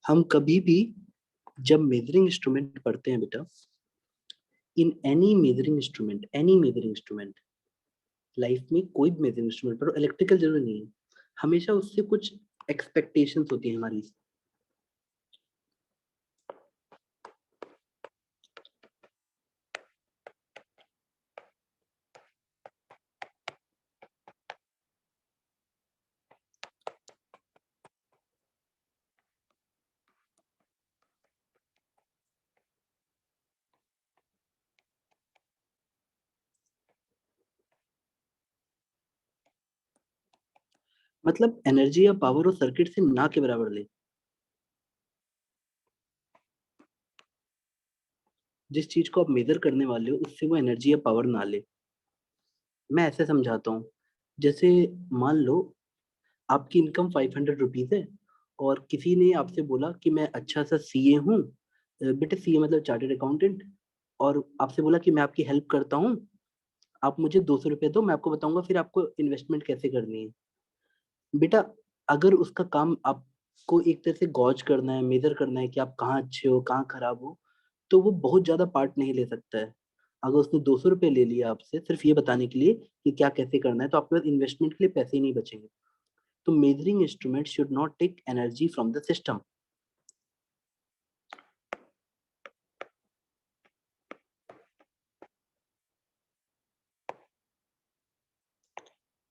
हम कभी भी जब मेजरिंग इंस्ट्रूमेंट पढ़ते हैं बेटा, in any measuring instrument, life में कोई भी मेजरिंग इंस्ट्रूमेंट पर, इलेक्ट्रिकल जरूरी नहीं है, हमेशा उससे कुछ एक्सपेक्टेशंस होती है हमारी। मतलब एनर्जी या पावर और सर्किट से ना के बराबर ले। जिस चीज को आप मेजर करने वाले हो उससे वो एनर्जी या पावर ना ले। मैं ऐसे समझाता हूँ, जैसे मान लो आपकी इनकम 500 रुपीज है, और किसी ने आपसे बोला कि मैं अच्छा सा सीए हूँ, बेटे सीए मतलब चार्टर्ड अकाउंटेंट, और आपसे बोला कि मैं आपकी हेल्प करता हूँ, आप मुझे 200 रुपये दो, मैं आपको बताऊंगा फिर आपको इन्वेस्टमेंट कैसे करनी है। बेटा, अगर उसका काम आपको एक तरह से गॉज करना है, मेजर करना है कि आप कहाँ अच्छे हो कहाँ खराब हो, तो वो बहुत ज्यादा पार्ट नहीं ले सकता है। अगर उसने 200 रुपये ले लिया आपसे सिर्फ ये बताने के लिए कि क्या कैसे करना है, तो आपके पास इन्वेस्टमेंट के लिए पैसे ही नहीं बचेंगे। तो measuring instrument should not take energy from the system,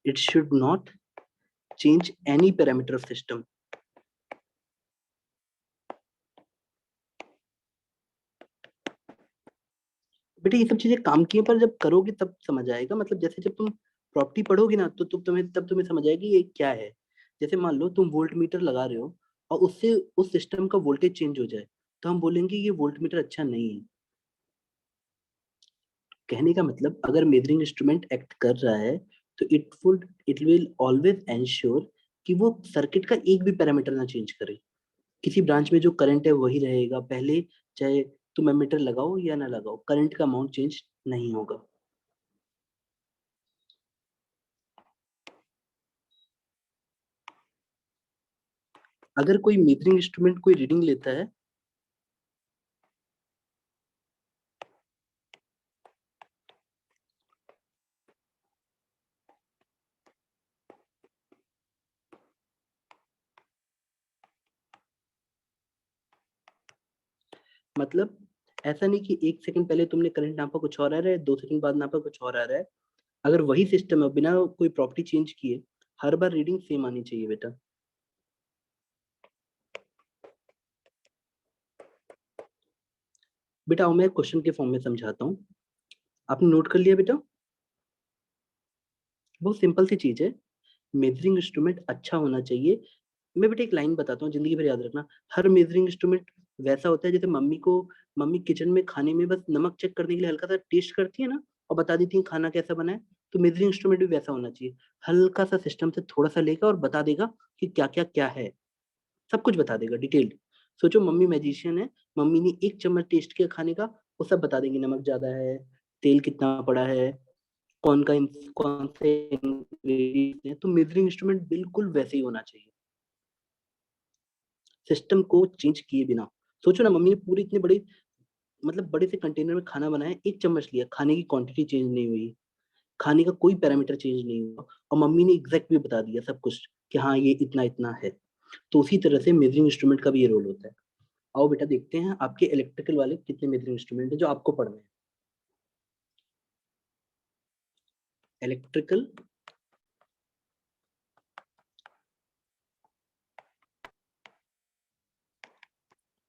it should not change any parameter of system. बेटा ये सब चीजें काम की हैं, पर जब करोगे तब समझ आएगा। मतलब जैसे जब तुम प्रॉपर्टी पढ़ोगे ना, तो तुम्हें समझ आएगी ये क्या है। जैसे मान लो तुम वोल्ट मीटर लगा रहे हो, और उससे उस सिस्टम का वोल्टेज चेंज हो जाए, तो हम बोलेंगे ये वोल्ट मीटर अच्छा नहीं है। कहने का मतलब, अगर मेजरिंग इंस्ट्रूमेंट एक्ट कर रहा है, तो इट विल ऑलवेज एंश्योर कि वो सर्किट का एक भी पैरामीटर ना चेंज करे। किसी ब्रांच में जो करंट है वही रहेगा पहले, चाहे तुम एमीटर लगाओ या ना लगाओ, करंट का अमाउंट चेंज नहीं होगा। अगर कोई मीटरिंग इंस्ट्रूमेंट कोई रीडिंग लेता है, मतलब ऐसा नहीं कि 1 सेकंड पहले तुमने करंट नापा कुछ और आ रहा है, 2 सेकंड बाद नापा कुछ और आ रहा है। अगर वही सिस्टम है बिना कोई प्रॉपर्टी चेंज किए, हर बार रीडिंग सेम आनी चाहिए बेटा। बेटा आओ मैं क्वेश्चन के फॉर्म में समझाता हूँ। आपने नोट कर लिया बेटा? बहुत सिंपल सी चीज है। मेजरिंग इंस्ट्रूमेंट अच्छा होना चाहिए। मैं बेटा एक लाइन बताता हूँ, जिंदगी भर याद रखना। हर मेजरिंग इंस्ट्रूमेंट वैसा होता है जैसे मम्मी किचन में खाने में बस नमक चेक करने के लिए हल्का सा टेस्ट करती है ना, और बता देती है खाना कैसा बना है। तो मेजरिंग इंस्ट्रूमेंट भी वैसा होना चाहिए, हल्का सा सिस्टम से थोड़ा सा लेगा और बता देगा कि क्या क्या क्या है। सब कुछ बता देगा डिटेल्ड। सोचो मम्मी मैजिशियन है, मम्मी ने 1 चम्मच टेस्ट किया खाने का, वो सब बता देंगे, नमक ज्यादा है, तेल कितना पड़ा है, कौन से ingredients हैं। तो मेजरिंग इंस्ट्रूमेंट बिल्कुल वैसे ही होना चाहिए, सिस्टम को चेंज किए बिना। सोचो ना, मम्मी ने पूरे इतने बड़े, मतलब बड़े से कंटेनर में खाना बनाया, 1 चम्मच लिया, खाने की क्वांटिटी चेंज नहीं हुई, खाने का कोई पैरामीटर चेंज नहीं हुआ, और मम्मी ने एग्जैक्ट भी बता दिया सब कुछ कि हाँ ये इतना इतना है। तो उसी तरह से मेजरिंग इंस्ट्रूमेंट का भी ये रोल होता है। आओ बेटा देखते हैं आपके इलेक्ट्रिकल वाले कितने मेजरिंग इंस्ट्रूमेंट है जो आपको पढ़ने हैं। Electrical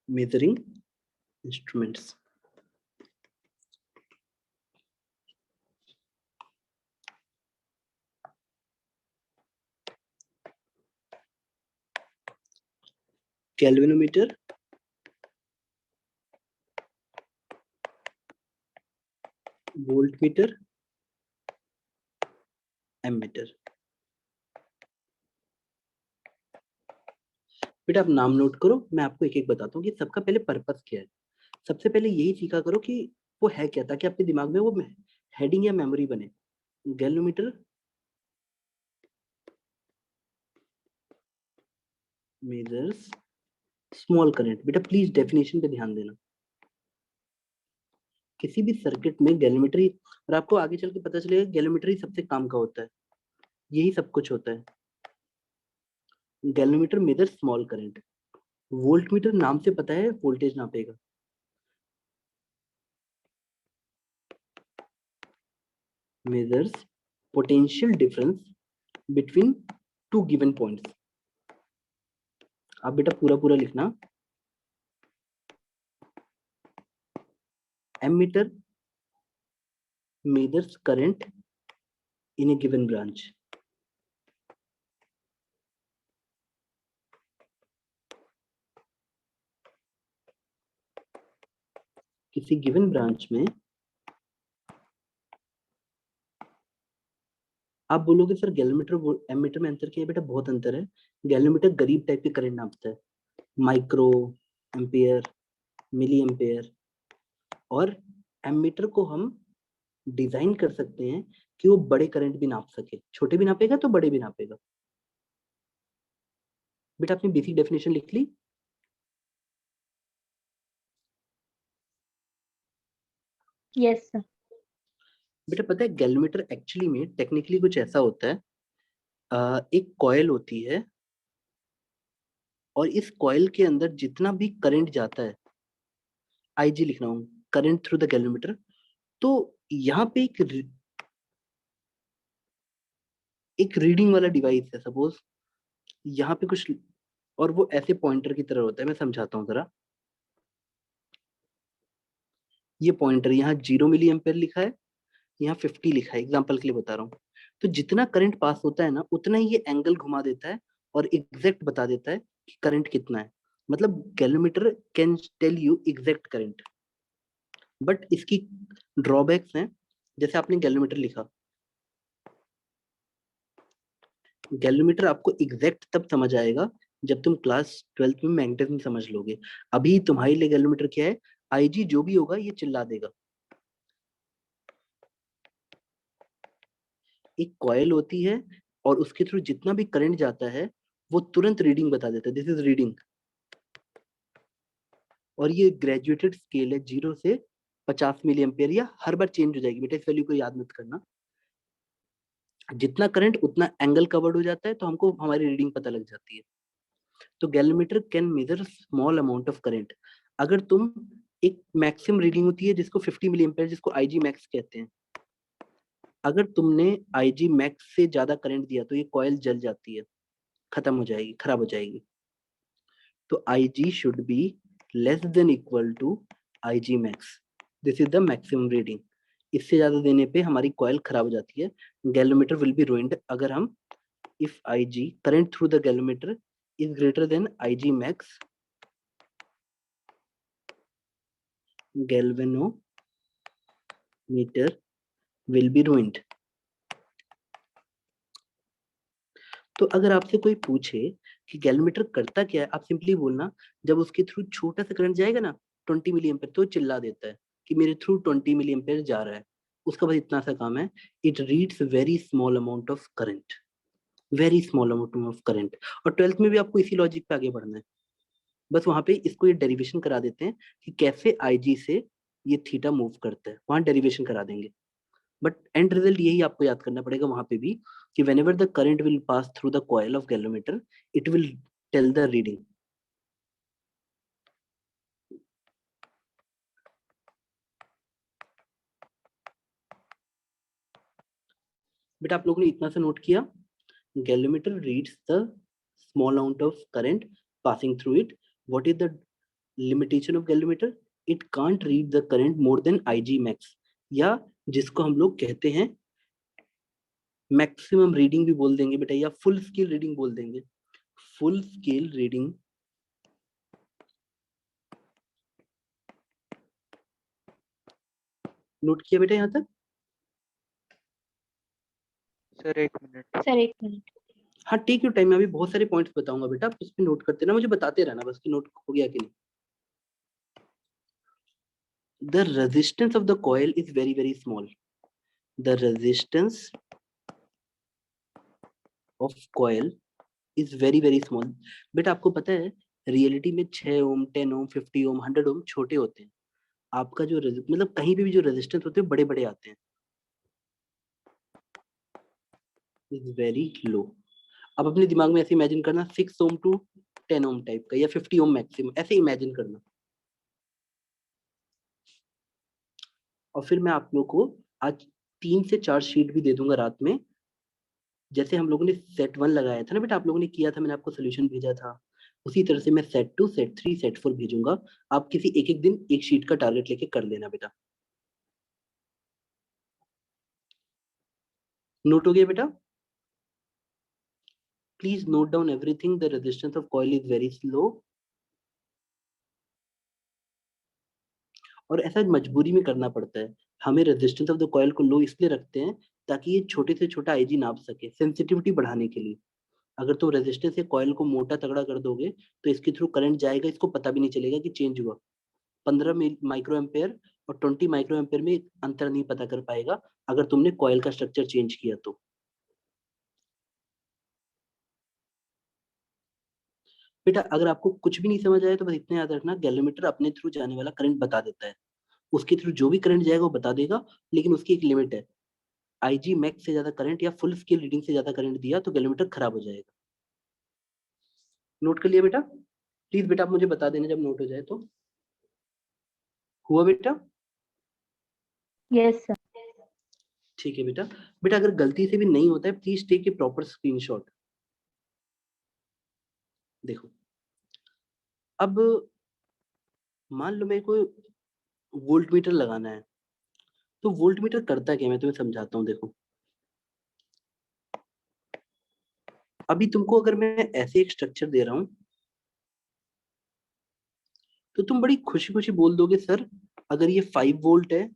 measuring instruments. Galvanometer, volt meter, ammeter. बेटा आप नाम नोट करो, मैं आपको एक एक बताता हूँ कि सबका पहले पर्पस क्या है। सबसे पहले यही सीखा करो कि वो है क्या, ताकि आपके दिमाग में वो हेडिंग या मेमोरी बने। Galvanometer measures small current. बेटा प्लीज डेफिनेशन पे ध्यान देना। किसी भी सर्किट में गैलोमीटर, और आपको आगे चल के पता चलेगा गैलोमीटर ही सबसे काम का होता है, यही सब कुछ होता है। Galvanometer measure small current, volt meter नाम से पता है वोल्टेज नापेगा। Measures potential difference between two given points. आप बेटा पूरा पूरा लिखना। Ammeter measures current in a given branch. किसी गिवन ब्रांच में आप बोलोगे सर गैलोमीटर एमीटर में अंतर क्या है? बेटा बहुत अंतर है। गैलोमीटर गरीब टाइप के करंट नापता है, माइक्रो एम्पियर, मिली एम्पियर। और एमीटर को हम डिजाइन कर सकते हैं कि वो बड़े करंट भी नाप सके, छोटे भी नापेगा तो बड़े भी नापेगा। बेटा आपने बेसिक डेफिनेशन लिख ली? Yes sir. बेटा पता है गैलोमीटर एक्चुअली में टेक्निकली कुछ ऐसा होता है, एक कॉइल होती है और इस कॉइल के अंदर जितना भी करंट जाता है, आईजी लिख रहा हूँ, करंट थ्रू द गैलोमीटर। तो यहाँ पे एक रीडिंग वाला डिवाइस है सपोज, यहाँ पे कुछ, और वो ऐसे पॉइंटर की तरह होता है। मैं समझाता हूँ जरा। ये पॉइंटर यहाँ 0 मिली एम्पेयर लिखा है, यहाँ 50 लिखा है, एग्जाम्पल के लिए बता रहा हूँ। तो जितना करंट पास होता है ना, उतना ही ये एंगल घुमा देता है और एग्जैक्ट बता देता है कि करंट कितना है। मतलब galvanometer can tell you exact current. But इसकी ड्रॉबैक्स हैं। जैसे आपने गैलोमीटर लिखा, गैलोमीटर आपको एग्जैक्ट तब समझ आएगा जब तुम क्लास 12th में मैग्नेटिज्म समझ लोगे। अभी तुम्हारे लिए गैलोमीटर क्या है? आईजी जो भी होगा ये चिल्ला देगा। एक कॉइल होती है और उसके थ्रू जितना भी करंट जाता है वो तुरंत रीडिंग बता देता है, दिस इज रीडिंग। और ये ग्रेजुएटेड स्केल है, 0 से 50 मिली एम्पियर, या हर बार चेंज हो जाएगी। बेटा इस वैल्यू को याद मत करना। जितना करंट उतना एंगल कवर्ड हो जाता है, तो हमको हमारी रीडिंग पता लग जाती है। तो galvanometer can measure small amount of current. अगर तुम, एक मैक्सिमम रीडिंग होती है जिसको 50 मिली एम्पियर, जिसको आईजी मैक्स कहते हैं। अगर तुमने आईजी मैक्स से ज्यादा करंट दिया तो ये कॉइल जल जाती है, खत्म हो जाएगी, खराब हो जाएगी। तो Ig should be less than equal to Ig max. This is the maximum reading. इससे ज्यादा देने पे हमारी कॉइल खराब हो जाती है। गैलोमीटर विल बी ruined अगर हम, if Ig current through the galvanometer is greater than Ig max, galvanometer will be ruined. तो अगर आपसे कोई पूछे कि गैलोमीटर करता क्या है, आप सिंपली बोलना, जब उसके थ्रू छोटा सा करंट जाएगा ना, 20 मिली एम्पियर, तो चिल्ला देता है कि मेरे थ्रू 20 मिली एम्पियर जा रहा है। उसका बस इतना सा काम है, it reads very small amount of current, very small amount of current. और 12th में भी आपको इसी लॉजिक पे आगे बढ़ना है। बस वहां पे इसको ये डेरिवेशन करा देते हैं कि कैसे आईजी से ये थीटा मूव करता है, वहां डेरिवेशन करा देंगे। बट एंड रिजल्ट यही आपको याद करना पड़ेगा वहां पे भी, कि whenever the current will pass through the coil of galvanometer, it will tell the reading. बेटा आप लोगों ने इतना सा नोट किया, galvanometer reads the small amount of current passing through it. What is the limitation of galvanometer? It can't read the current more than Ig max, या जिसको हम लोग कहते हैं मैक्सिमम रीडिंग भी बोल देंगे बेटा, या फुल स्केल रीडिंग बोल देंगे। फुल स्केल रीडिंग, नोट किया बेटा यहाँ तक? Sir 1 minute. सर एक मिनट। हाँ टेक योर टाइम, मैं अभी बहुत सारे पॉइंट्स बताऊंगा बेटा, आप उस पर नोट करते रहना, मुझे बताते रहना बस कि नोट हो गया कि नहीं। The resistance of the coil is very very small. The resistance of coil is very very small. बेटा आपको पता है रियलिटी में 6 ओम, 10 ओम, 50 ओम, 100 ओम छोटे होते हैं। आपका जो मतलब कहीं पे भी जो रेजिस्टेंस होते हैं बड़े बड़े आते हैं, इज वेरी लो। अब अपने दिमाग में ऐसे इमेजिन करना 6 ओम टू 10 ओम टाइप का, या 50 ओम मैक्सिमम, ऐसे इमेजिन करना। और फिर मैं आप लोग को आज 3 से 4 शीट भी दे दूंगा रात में। जैसे हम लोगों ने सेट 1 लगाया था ना बेटा, आप लोगों ने किया था, मैंने आपको सोल्यूशन भेजा था, उसी तरह से मैं सेट 2, सेट 3, सेट 4 भेजूंगा। आप किसी एक एक दिन एक शीट का टारगेट लेके कर लेना बेटा। नोट हो गया बेटा? Please note down everything. The resistance of coil is very slow. और ऐसा मजबूरी में करना पड़ता है। हमें रेजिस्टेंस ऑफ द कॉइल को लो इसलिए रखते हैं ताकि ये छोटे से छोटा आईजी नाप सके, सेंसिटिविटी बढ़ाने के लिए। अगर तुम रेजिस्टेंस या कॉइल को मोटा तगड़ा कर दोगे तो इसके थ्रू करंट जाएगा, इसको पता भी नहीं चलेगा कि चेंज हुआ। 15 माइक्रो एम्पेयर और 20 माइक्रो एम्पेयर में अंतर नहीं पता कर पाएगा अगर तुमने कॉइल का स्ट्रक्चर चेंज किया तो। बेटा अगर आपको कुछ भी नहीं समझ आया तो बस इतना याद रखना, गैल्वेमीटर अपने थ्रू जाने वाला करंट बता देता है। उसके थ्रू जो भी करंट जाएगा वो बता देगा, लेकिन उसकी एक लिमिट है। आईजी मैक्स से ज्यादा करंट या फुल स्केल रीडिंग से ज्यादा करंट दिया तो गैल्वेमीटर खराब हो जाएगा। नोट कर लिया बेटा? प्लीज बेटा आप मुझे बता देना जब नोट हो जाए तो। हुआ बेटा? Yes, sir. ठीक है बेटा। बेटा अगर गलती से भी नहीं होता है please take a proper screenshot. देखो, अब मान लो मेरे को वोल्ट मीटर लगाना है, तो वोल्ट मीटर करता क्या है मैं तुम्हें समझाता हूँ। देखो, अभी तुमको अगर मैं ऐसे एक स्ट्रक्चर दे रहा हूँ तो तुम बड़ी खुशी खुशी बोल दोगे सर अगर ये 5 वोल्ट है,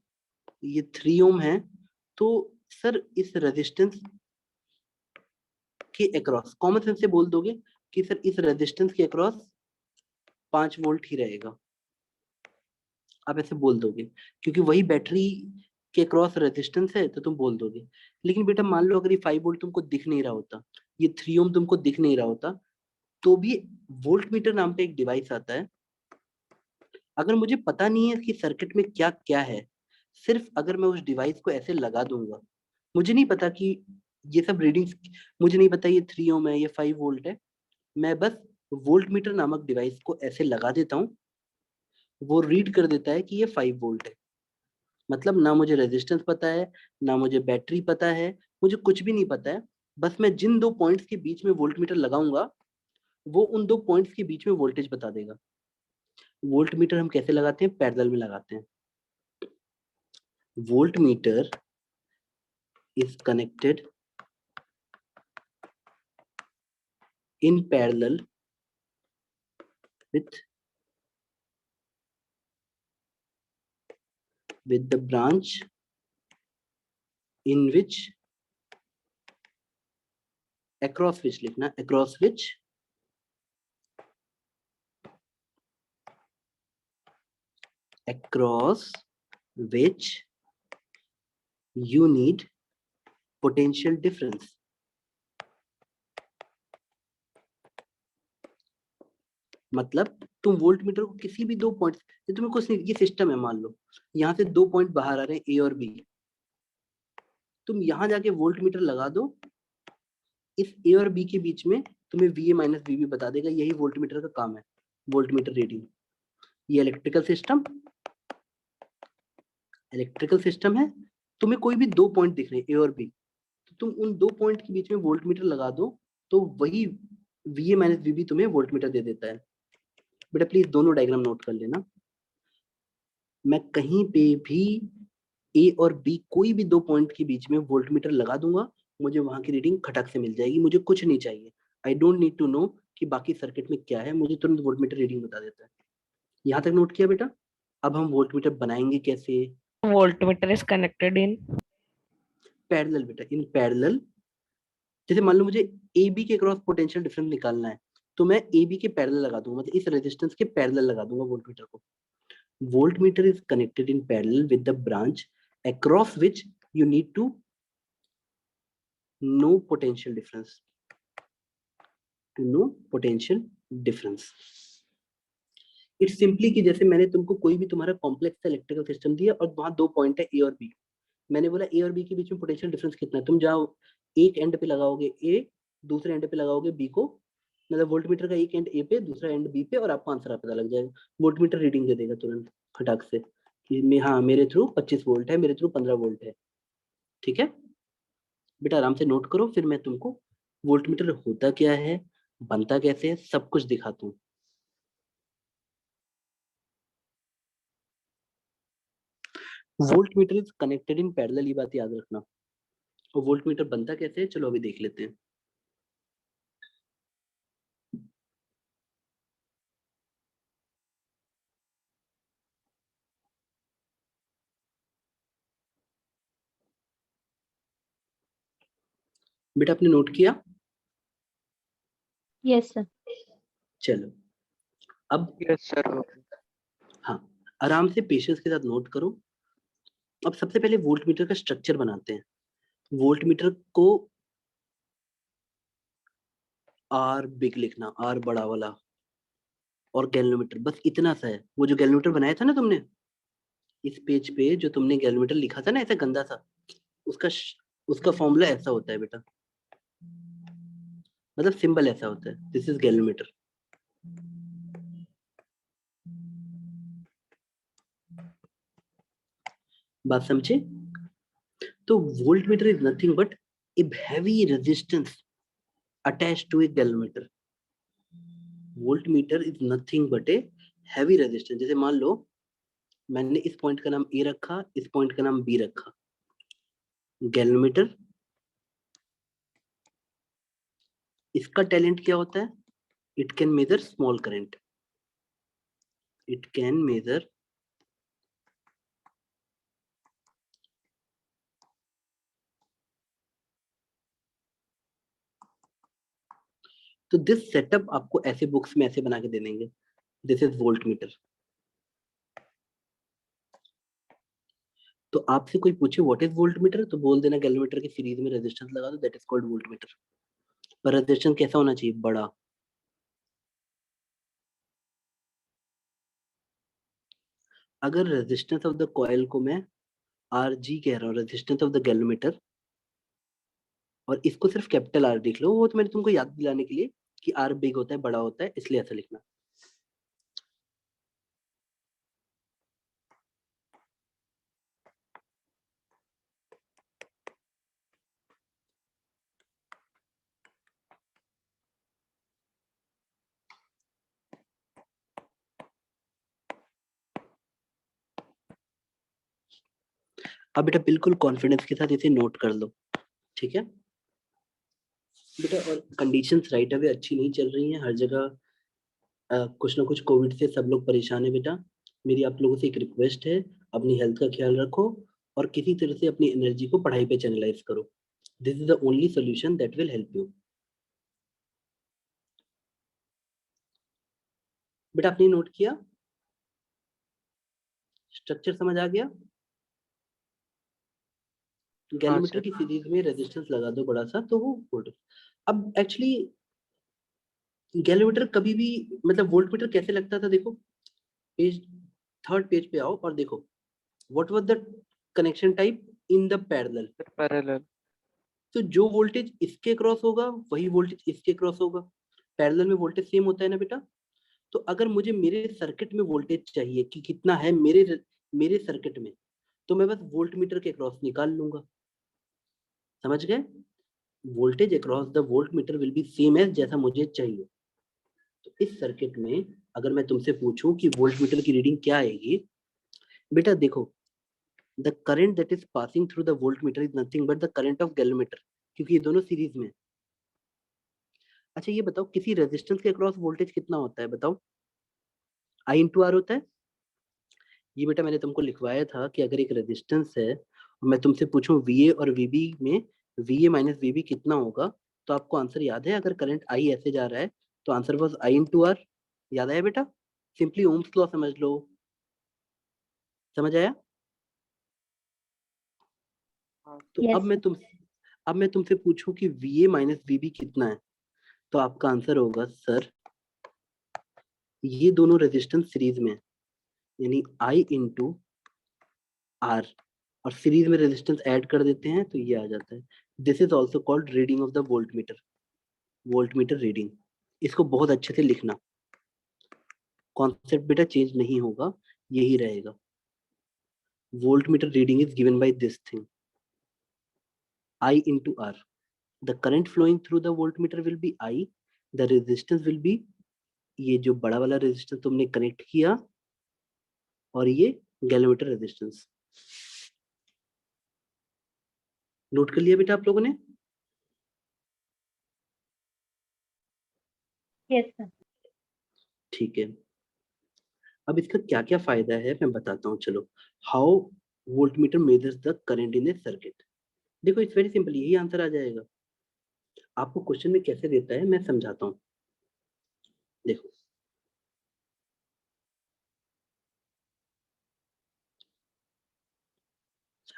ये 3 ओम है, तो सर इस रेजिस्टेंस के अक्रॉस, कॉमन सेंस से बोल दोगे कि सर इस रेजिस्टेंस के अक्रॉस 5 वोल्ट ही रहेगा। आप ऐसे बोल दोगे क्योंकि वही बैटरी के क्रॉस रेजिस्टेंस है, तो तुम बोल दोगे। लेकिन बेटा मान लो अगर ये 5 वोल्ट तुमको दिख नहीं रहा होता, ये 3 ओम तुमको दिख नहीं रहा होता, तो भी वोल्ट मीटर नाम का एक डिवाइस आता है। अगर मुझे पता नहीं है कि सर्किट में क्या क्या है, सिर्फ अगर मैं उस डिवाइस को ऐसे लगा दूंगा, मुझे नहीं पता कि ये सब रीडिंग्स, मुझे नहीं पता ये 3 ओम है ये 5 वोल्ट है, मैं बस वोल्ट मीटर नामक डिवाइस को ऐसे लगा देता हूँ, वो रीड कर देता है कि ये 5 वोल्ट है। मतलब ना मुझे रेजिस्टेंस पता है, ना मुझे बैटरी पता है, मुझे कुछ भी नहीं पता है। बस मैं जिन दो पॉइंट्स के बीच में वोल्ट मीटर लगाऊंगा वो उन दो पॉइंट्स के बीच में वोल्टेज बता देगा। वोल्ट मीटर हम कैसे लगाते हैं? पैरेलल में लगाते हैं। Volt meter is connected in parallel with the branch in which, across which लिखना, across which you need potential difference। मतलब तुम वोल्ट मीटर को किसी भी दो पॉइंट, तुम्हें कुछ नहीं, ये सिस्टम है, मान लो यहाँ से दो पॉइंट बाहर आ रहे हैं ए और बी, तुम यहाँ जाके वोल्ट मीटर लगा दो, इस ए और बी के बीच में तुम्हें V A minus V B बता देगा। यही वोल्ट मीटर का काम है, वोल्ट मीटर रीडिंग। ये इलेक्ट्रिकल सिस्टम है। तुम्हें कोई भी दो पॉइंट दिख रहे हैं ए और बी, तो तुम उन दो पॉइंट के बीच में वोल्ट मीटर लगा दो, तो वही V A minus V B तुम्हें वोल्ट मीटर दे देता है। बेटा प्लीज दोनों डायग्राम नोट कर लेना। मैं कहीं पे भी ए और बी कोई भी दो पॉइंट के बीच में वोल्ट मीटर लगा दूंगा, मुझे वहां की रीडिंग खटक से मिल जाएगी, मुझे कुछ नहीं चाहिए। I don't need to know कि बाकी सर्किट में क्या है, मुझे तुरंत वोल्ट मीटर रीडिंग बता देता है। यहाँ तक नोट किया बेटा? अब हम वोल्ट मीटर बनाएंगे कैसे? Voltmeter is connected in. Parallel बेटा, इन पैरेलल। जैसे मान लो मुझे ए बी के क्रॉस पोटेंशियल डिफरेंस निकालना है, तो मैं ए बी के पैरेलल लगा दूंगा, मतलब इस रेजिस्टेंस के पैरेलल लगा दूंगा वोल्ट मीटर को। Voltmeter is connected in parallel with the branch across which you need to know potential difference. To know potential difference. It's simply कि जैसे मैंने तुमको कोई भी तुम्हारा कॉम्प्लेक्स इलेक्ट्रिकल सिस्टम दिया और वहां दो पॉइंट है ए और बी, मैंने बोला ए और बी के बीच में पोटेंशियल डिफरेंस कितना है, तुम जाओ एक एंड पे लगाओगे ए, दूसरे एंड पे लगाओगे बी को, मतलब वोल्टमीटर का एक एंड ए पे दूसरा एंड बी पे, और आपको आंसर पता लग जाएगा। वोल्टमीटर रीडिंग दे देगा तुरंत फटाक से कि हाँ मेरे थ्रू 25 वोल्ट है, मेरे थ्रू 15 वोल्ट है। ठीक है बेटा, आराम से नोट करो, फिर मैं तुमको वोल्टमीटर होता क्या है, बनता कैसे है, सब कुछ दिखाता हूँ। Voltmeter is connected in parallel, ये बात याद रखना। और वोल्टमीटर बनता कैसे है, चलो अभी देख लेते हैं। बेटा आपने नोट किया? Yes, sir. चलो अब यस सर हो गया। हाँ, आराम से पेशेंस के साथ नोट करो। अब सबसे पहले वोल्टमीटर का स्ट्रक्चर बनाते हैं। वोल्टमीटर को आर बिग लिखना, आर बड़ा वाला, और गैल्वेनोमीटर बस इतना सा है। वो जो गैल्वेनोमीटर बनाया था ना तुमने इस पेज पे, जो तुमने गैल्वेनोमीटर लिखा था ना ऐसा गंदा सा, उसका उसका फॉर्मूला ऐसा होता है बेटा, मतलब सिंबल ऐसा होता है, दिस इज गैल्वेनोमीटर। बात समझे? तो voltmeter is nothing but a heavy resistance attached to a galvanometer. Voltmeter is nothing but a heavy resistance. जैसे मान लो मैंने इस पॉइंट का नाम ए रखा, इस पॉइंट का नाम बी रखा, गैल्वेनोमीटर, इसका टैलेंट क्या होता है, it can measure small current, it can measure तो दिस सेटअप आपको ऐसे बुक्स में ऐसे बना के दे देंगे, दिस इज वोल्टमीटर। तो आपसे कोई पूछे व्हाट इज वोल्टमीटर, तो बोल देना गैल्वेनोमीटर की सीरीज में रेजिस्टेंस लगा दो, दैट इज कॉल्ड वोल्टमीटर। पर रेजिस्टेंस कैसा होना चाहिए, बड़ा। अगर रेजिस्टेंस ऑफ द कॉइल को मैं आर जी कह रहा हूँ, रेजिस्टेंस ऑफ द गैल्वेनोमीटर, और इसको सिर्फ कैपिटल आर लिख लो, वो तो मैंने तुमको याद दिलाने के लिए कि आर बिग होता है, बड़ा होता है, इसलिए ऐसा लिखना। अब बेटा बिल्कुल कॉन्फिडेंस के साथ इसे नोट कर लो, ठीक है बेटा। और कंडीशंस राइट अवे अच्छी नहीं चल रही हैं हर जगह, कुछ ना कुछ कोविड से सब लोग परेशान है बेटा। मेरी आप लोगों से एक रिक्वेस्ट है, अपनी हेल्थ का ख्याल रखो और किसी तरह से अपनी एनर्जी को पढ़ाई पे चैनलाइज करो। This is the only solution that will help you. बेटा आपने नोट किया, स्ट्रक्चर समझ आ गया? हाँ गैल्वेनोमीटर सर। की सीरीज में रेजिस्टेंस लगा दो बड़ा सा, तो वो वोल्ट। अब एक्चुअली गैल्वेनोमीटर कभी भी, मतलब वोल्टमीटर कैसे लगता था, देखो पेज, थर्ड पेज पे आओ और देखो what was the connection type in the parallel. Parallel. तो जो वोल्टेज इसके क्रॉस होगा वही वोल्टेज इसके क्रॉस होगा। पैरेलल में वोल्टेज सेम होता है ना बेटा। तो अगर मुझे मेरे सर्किट में वोल्टेज चाहिए कि कितना है मेरे मेरे सर्किट में, तो मैं बस वोल्टमीटर के क्रॉस निकाल लूंगा। समझ गए? Voltage across the voltmeter will be same as जैसा मुझे चाहिए। तो इस सर्किट में अगर मैं तुमसे पूछूं कि वोल्टमीटर की रीडिंग क्या आएगी, बेटा देखो, the current that is passing through the voltmeter is nothing but the current of galvanometer, क्योंकि ये दोनों सीरीज में। अच्छा ये बताओ किसी रेजिस्टेंस के अक्रॉस वोल्टेज कितना होता है, बताओ। आई इंटू आर होता है। ये बेटा मैंने तुमको लिखवाया था कि अगर एक रेजिस्टेंस है और मैं तुमसे पूछूं वी ए और वीबी में वी ए माइनस वीबी कितना होगा, तो आपको आंसर याद है? अगर करंट आई ऐसे जा रहा है तो answer was I into R. याद आया बेटा? सिंपली ओम्स लॉ समझ लो। समझ आया? हाँ तो Yes, sir. अब मैं तुमसे पूछूं कि वी ए माइनस वीबी कितना है, तो आपका आंसर होगा सर ये दोनों रेजिस्टेंस सीरीज में है, यानी I इंटू R, और सीरीज में रेजिस्टेंस ऐड कर देते हैं तो ये आ जाता है। This is also called reading of the voltmeter reading. इसको बहुत अच्छे से लिखना, कॉन्सेप्ट बेटा चेंज नहीं होगा, यही रहेगा। Volt meter reading is given by this thing, I into R. The current flowing through the voltmeter will be I, the resistance will be, ये जो बड़ा वाला रेजिस्टेंस तुमने कनेक्ट किया, और ये गैलोमीटर रेजिस्टेंस। नोट कर लिया बेटा आप लोगों ने? Yes, sir. ठीक है, अब इसका क्या क्या फायदा है मैं बताता हूँ। चलो, how voltmeter measures the current in A circuit. देखो इट्स वेरी सिंपल, यही आंसर आ जाएगा। आपको क्वेश्चन में कैसे देता है मैं समझाता हूँ। देखो,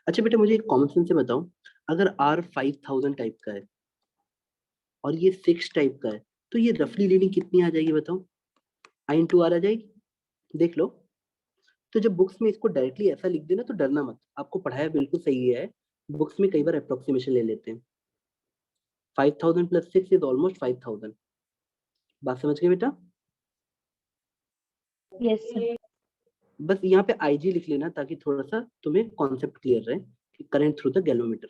अच्छा बेटा मुझे एक कॉमन सेंस से बताओ, अगर R 5000 टाइप का है और ये 6 टाइप का है, तो ये रफली रीडिंग कितनी आ जाएगी बताओ? I इंटू आर आ जाएगी। देख लो, तो जब बुक्स में इसको डायरेक्टली ऐसा लिख देना तो डरना मत, आपको पढ़ाया बिल्कुल सही है। बुक्स में कई बार अप्रोक्सीमेशन ले लेते हैं। 5000 प्लस 6 इज ऑलमोस्ट 5000। बात समझ गए बेटा? Yes, sir. बस यहाँ पे IG लिख लेना ताकि थोड़ा सा तुम्हें कॉन्सेप्ट क्लियर रहे कि करंट थ्रू द गैलोमीटर।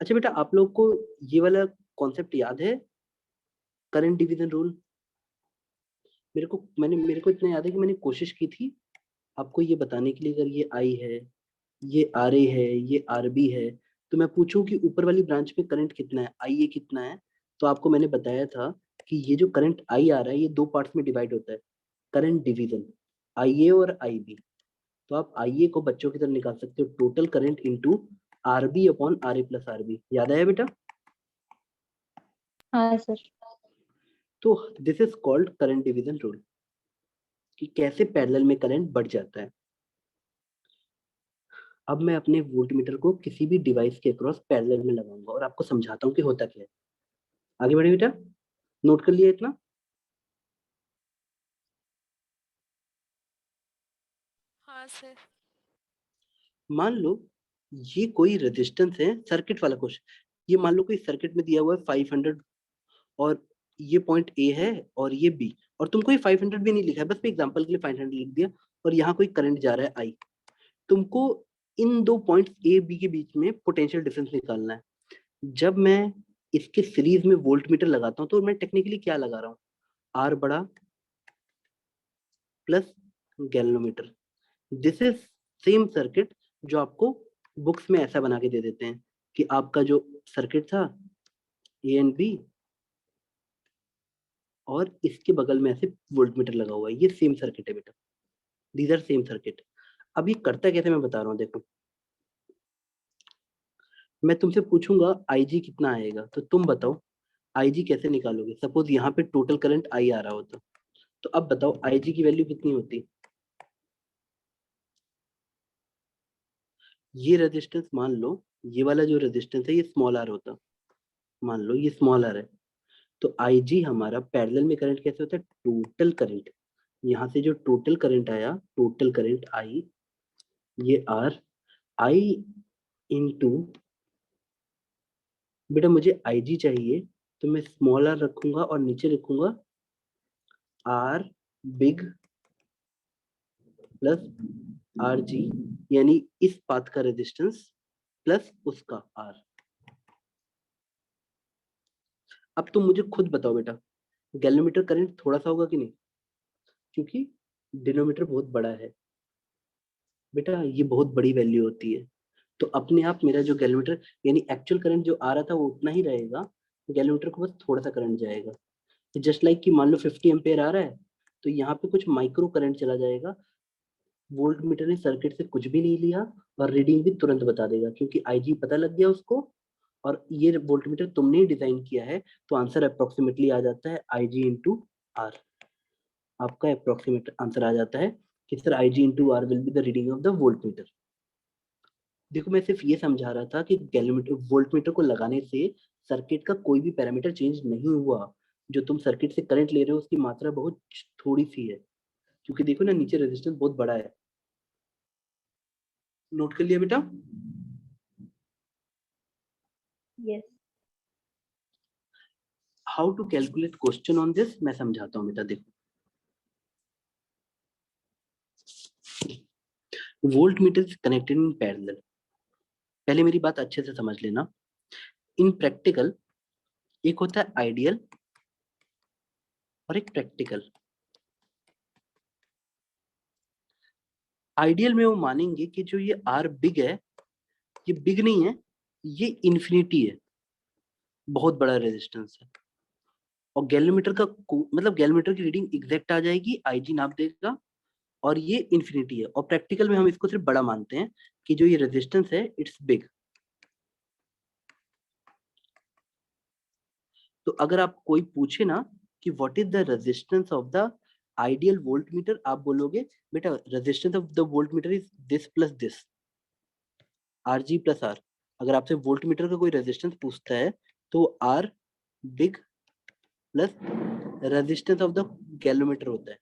अच्छा बेटा, आप लोग को ये वाला कॉन्सेप्ट याद है, करंट डिवीजन रूल? मेरे को इतना याद है कि मैंने कोशिश की थी आपको ये बताने के लिए, अगर ये I है, ये RA है, ये RB है, तो मैं पूछूं कि ऊपर वाली ब्रांच में करंट कितना है, IA कितना है, तो आपको मैंने बताया था कि ये जो करंट I आ रहा है ये दो पार्ट्स में डिवाइड होता है, करंट डिवीजन, IA और IB। तो आप IA को बच्चों की तरह निकाल सकते हो, total current into RB upon RA plus RB। याद आया बेटा? हाँ, sir. तो this is called current division rule, कि कैसे पैरेलल में करंट बढ़ जाता है। अब मैं अपने वोल्टमीटर को किसी भी डिवाइस के अक्रॉस पैरेलल में लगाऊंगा और आपको समझाता हूँ कि होता क्या है। आगे बढ़े बेटा, नोट कर लिया इतना? हाँ सर। मान लो ये कोई रेजिस्टेंस है, सर्किट वाला क्वेश्चन। ये मान लो कोई सर्किट में दिया हुआ है 500, और ये पॉइंट ए है और ये बी, और तुमको ये 500 भी नहीं लिखा है, बस मैं एग्जांपल के लिए 500 लिख दिया, और यहाँ कोई करंट जा रहा है आई। तुमको इन दो पॉइंट्स ए बी के बीच में पोटेंशियल डिफरेंस निकालना है। जब मैं इसके सीरीज में वोल्ट मीटर लगाता हूँ तो मैं टेक्निकली क्या लगा रहा हूँ, आर बड़ा plus galvanometer. This is same circuit जो आपको बुक्स में ऐसा बना के दे देते हैं कि आपका जो सर्किट था ए एंड बी, और इसके बगल में ऐसे वोल्ट मीटर लगा हुआ है, ये सेम सर्किट है बेटा, दीज आर सेम सर्किट। अब ये करता कैसे मैं बता रहा हूँ, देखो मैं तुमसे पूछूंगा IG कितना आएगा, तो तुम बताओ IG कैसे निकालोगे। सपोज यहाँ पे टोटल करंट I आ रहा होता, तो अब बताओ IG की वैल्यू कितनी होती। ये रेजिस्टेंस मान लो, ये वाला जो रेजिस्टेंस है ये स्मॉल आर होता, मान लो ये स्मॉल आर है, तो IG हमारा पैरेलल में करंट कैसे होता है, टोटल करंट, यहाँ से जो टोटल करंट आया, टोटल करंट I, ये R, I इंटू, बेटा मुझे IG चाहिए तो मैं स्मॉल आर रखूंगा और नीचे लिखूंगा R बिग प्लस RG, यानी इस पाथ का रेजिस्टेंस प्लस उसका R। अब तुम मुझे खुद बताओ बेटा, गैलोमीटर करंट थोड़ा सा होगा कि नहीं, क्योंकि डिनोमीटर बहुत बड़ा है बेटा, ये बहुत बड़ी वैल्यू होती है। तो अपने आप मेरा जो गैलोमीटर, यानी एक्चुअल करंट जो आ रहा था वो उतना ही रहेगा, गैलोमीटर को बस थोड़ा सा करंट जाएगा। जस्ट लाइक कि मान लो 50 एम्पेयर आ रहा है, तो यहाँ पे कुछ माइक्रो करंट चला जाएगा, वोल्ट मीटर ने सर्किट से कुछ भी नहीं लिया और रीडिंग भी तुरंत बता देगा, क्योंकि IG पता लग गया उसको, और ये वोल्ट मीटर तुमने ही डिजाइन किया है, तो आंसर अप्रोक्सीमेटली आ जाता है IG इंटू आर। आपका अप्रोक्सीमेट आंसर आ जाता है कि sir IG into R will be the reading of the voltmeter. देखो मैं सिर्फ ये समझा रहा था कि गैलोमीटर वोल्ट मीटर को लगाने से सर्किट का कोई भी पैरामीटर चेंज नहीं हुआ, जो तुम सर्किट से करंट ले रहे हो उसकी मात्रा बहुत थोड़ी सी है, क्योंकि देखो ना नीचे रेजिस्टेंस बहुत बड़ा है। नोट कर लिया बेटा? Yes. How to calculate question on this मैं समझाता हूँ बेटा। देखो, voltmeter is connected in parallel. पहले मेरी बात अच्छे से समझ लेना। इन प्रैक्टिकल एक होता है आइडियल और एक प्रैक्टिकल। आइडियल में वो मानेंगे कि जो ये आर बिग है, ये बिग नहीं है, ये इन्फिनिटी है, बहुत बड़ा रेजिस्टेंस है। और गैलोमीटर का मतलब गैलोमीटर की रीडिंग एग्जैक्ट आ जाएगी, आईजी नाप देगा, और ये इन्फिनिटी है। और प्रैक्टिकल में हम इसको सिर्फ बड़ा मानते हैं कि जो ये रेजिस्टेंस है इट्स बिग। तो अगर आप कोई पूछे ना कि what is the resistance of the ideal voltmeter, आप बोलोगे बेटा resistance of the voltmeter is this plus this, R G plus R. अगर आपसे वोल्ट मीटर का कोई रेजिस्टेंस पूछता है तो R big plus resistance of the galvanometer होता है।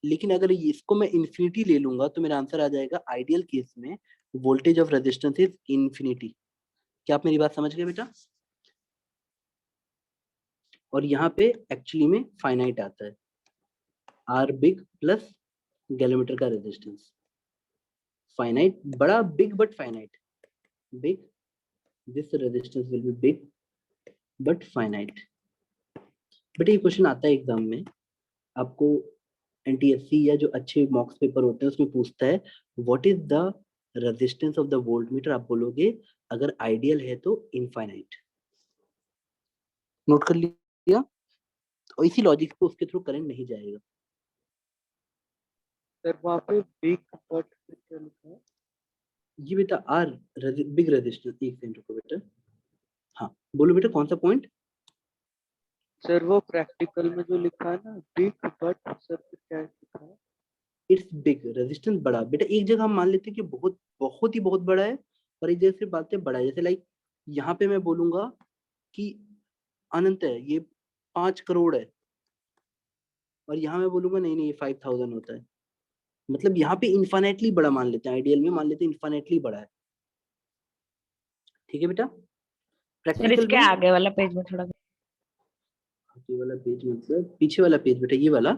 लेकिन अगर इसको मैं इन्फिनिटी ले लूंगा तो मेरा आंसर आ जाएगा आइडियल केस में voltage of resistance is infinity. क्या आप मेरी बात समझ गए बेटा? और यहाँ पे एक्चुअली में फाइनाइट आता है, आर बिग प्लस गैलोमीटर का रेजिस्टेंस। फाइनाइट बड़ा, big but finite. Big, this resistance will be big but finite. बेटा ये क्वेश्चन आता है एग्जाम में, आपको एनटीएससी या जो अच्छे मॉक्स पेपर होते हैं उसमें पूछता है what is the resistance of the voltmeter. आप बोलोगे अगर आइडियल है तो इनफाइनाइट। नोट कर लिया? और इसी लॉजिक पे उसके थ्रू करंट नहीं जाएगा। सर वहाँ पे बिग बट क्या लिखा है? ये बेटा आर बिग रेजिस्टेंस। एक सेकंड रुको बेटा। हाँ बोलो बेटा कौन सा पॉइंट? सर वो प्रैक्टिकल में जो लिखा है ना बिग बट, सर फिर क्या लिखा है? इट्स बिग, रेजिस्टेंस बड़ा। बेटा एक जगह हम मान लेते हैं कि बहुत बहुत ही बहुत बड़ा है, और एक जगह सिर्फ बात है बड़ा है। जैसे लाइक यहाँ पे मैं बोलूंगा कि अनंत है, ये 5 करोड़ है, और यहाँ मैं बोलूंगा नहीं नहीं ये 5000 होता है। मतलब यहाँ पे इन्फानेटली बड़ा मान लेते हैं, आइडियल में मान लेते हैं इन्फानेटली बड़ा है। ठीक है बेटा? सर प्रैक्टिकल इसके में आगे वाला पेज में थोड़ा। आगे वाला पेज मतलब पीछे वाला पेज बेटा, ये वाला।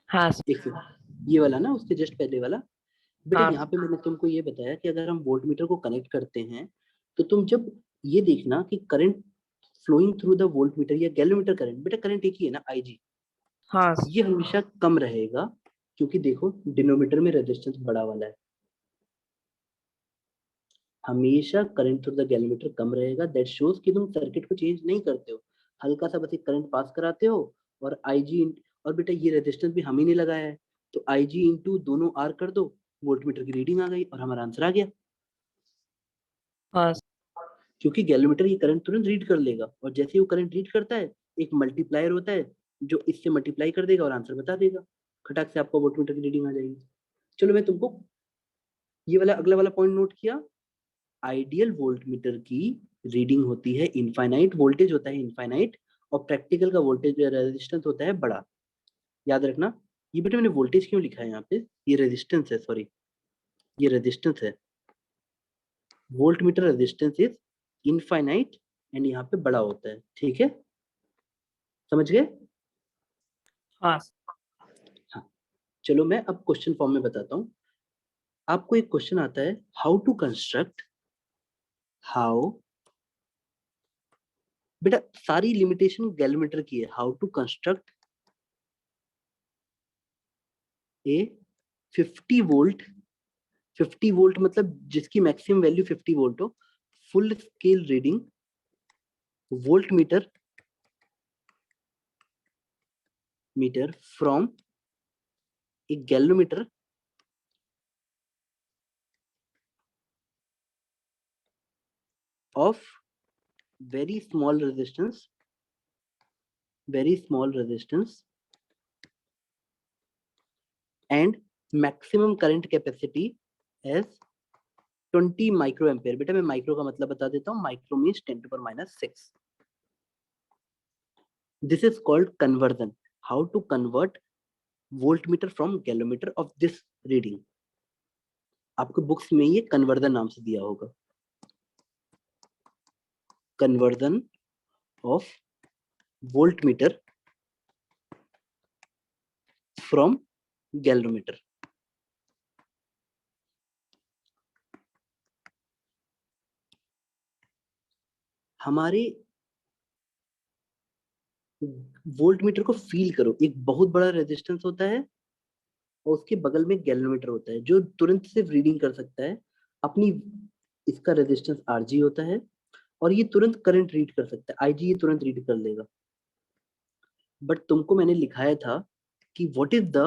हाँ सर। एक सेकंड, ये वाला ना, उसके जस्ट पहले वाला। बेटा हाँ यहाँ पे मैंने तुमको ये बताया कि अगर हम वोल्ट मीटर को कनेक्ट करते हैं तो तुम जब ये देखना कि current flowing through the voltmeter या गैलोमीटर करंट, बेटा करंट एक ही है ना, आईजी, हाँ ये हमेशा कम रहेगा, क्योंकि देखो डिनोमीटर में रेजिस्टेंस बड़ा वाला है। हमेशा करंट थ्रू द गैलोमीटर कम रहेगा। दैट शोज कि तुम सर्किट को चेंज नहीं करते हो, हल्का सा बस एक करंट पास कराते हो, और आईजी। और बेटा ये रेजिस्टेंस भी हम ही ने लगाया है, तो आईजी इंटू दोनों आर कर दो, वोल्ट मीटर की रीडिंग आ गई और हमारा आंसर आ गया। हाँ क्योंकि गैलोमीटर ये करंट तुरंत रीड कर लेगा, और जैसे ही वो करंट रीड करता है एक मल्टीप्लायर होता है जो इससे मल्टीप्लाई कर देगा और आंसर बता देगा, खटाक से आपको वोल्टमीटर की रीडिंग आ जाएगी। चलो मैं तुमको ये वाला अगला वाला पॉइंट नोट किया। आइडियल वोल्टमीटर की रीडिंग होती है इनफाइनाइट, वोल्टेज होता है इनफाइनाइट, और प्रैक्टिकल का वोल्टेज रेजिस्टेंस होता है बड़ा। याद रखना। ये बेटा मैंने वोल्टेज क्यों लिखा है यहाँ पे, ये रेजिस्टेंस है, सॉरी ये रेजिस्टेंस है। Voltmeter resistance is infinite and यहाँ पे बड़ा होता है। ठीक है, समझ गए? हाँ हाँ, चलो मैं अब क्वेश्चन फॉर्म में बताता हूँ। आपको एक क्वेश्चन आता है, हाउ टू कंस्ट्रक्ट, हाउ, बेटा सारी लिमिटेशन गैलोमीटर की है, how to construct a 50 volt, 50 volt मतलब जिसकी मैक्सिमम वैल्यू 50 वोल्ट हो, full scale reading volt meter from a galvanometer of very small resistance, very small resistance and maximum current capacity as 20 micro ampere. बेटा मैं micro का मतलब बता देता हूँ, micro means 10⁻⁶। This is called conversion. How to convert voltmeter from galvanometer of this reading. आपको books में ये कन्वर्जन नाम से दिया होगा, conversion of voltmeter from galvanometer. हमारे वोल्टमीटर को फील करो, एक बहुत बड़ा रेजिस्टेंस होता है और उसके बगल में गैलोमीटर होता है जो तुरंत सिर्फ रीडिंग कर सकता है अपनी, इसका रेजिस्टेंस आरजी होता है और ये तुरंत करंट रीड कर सकता है, आईजी ये तुरंत रीड कर लेगा। बट तुमको मैंने लिखाया था कि what is the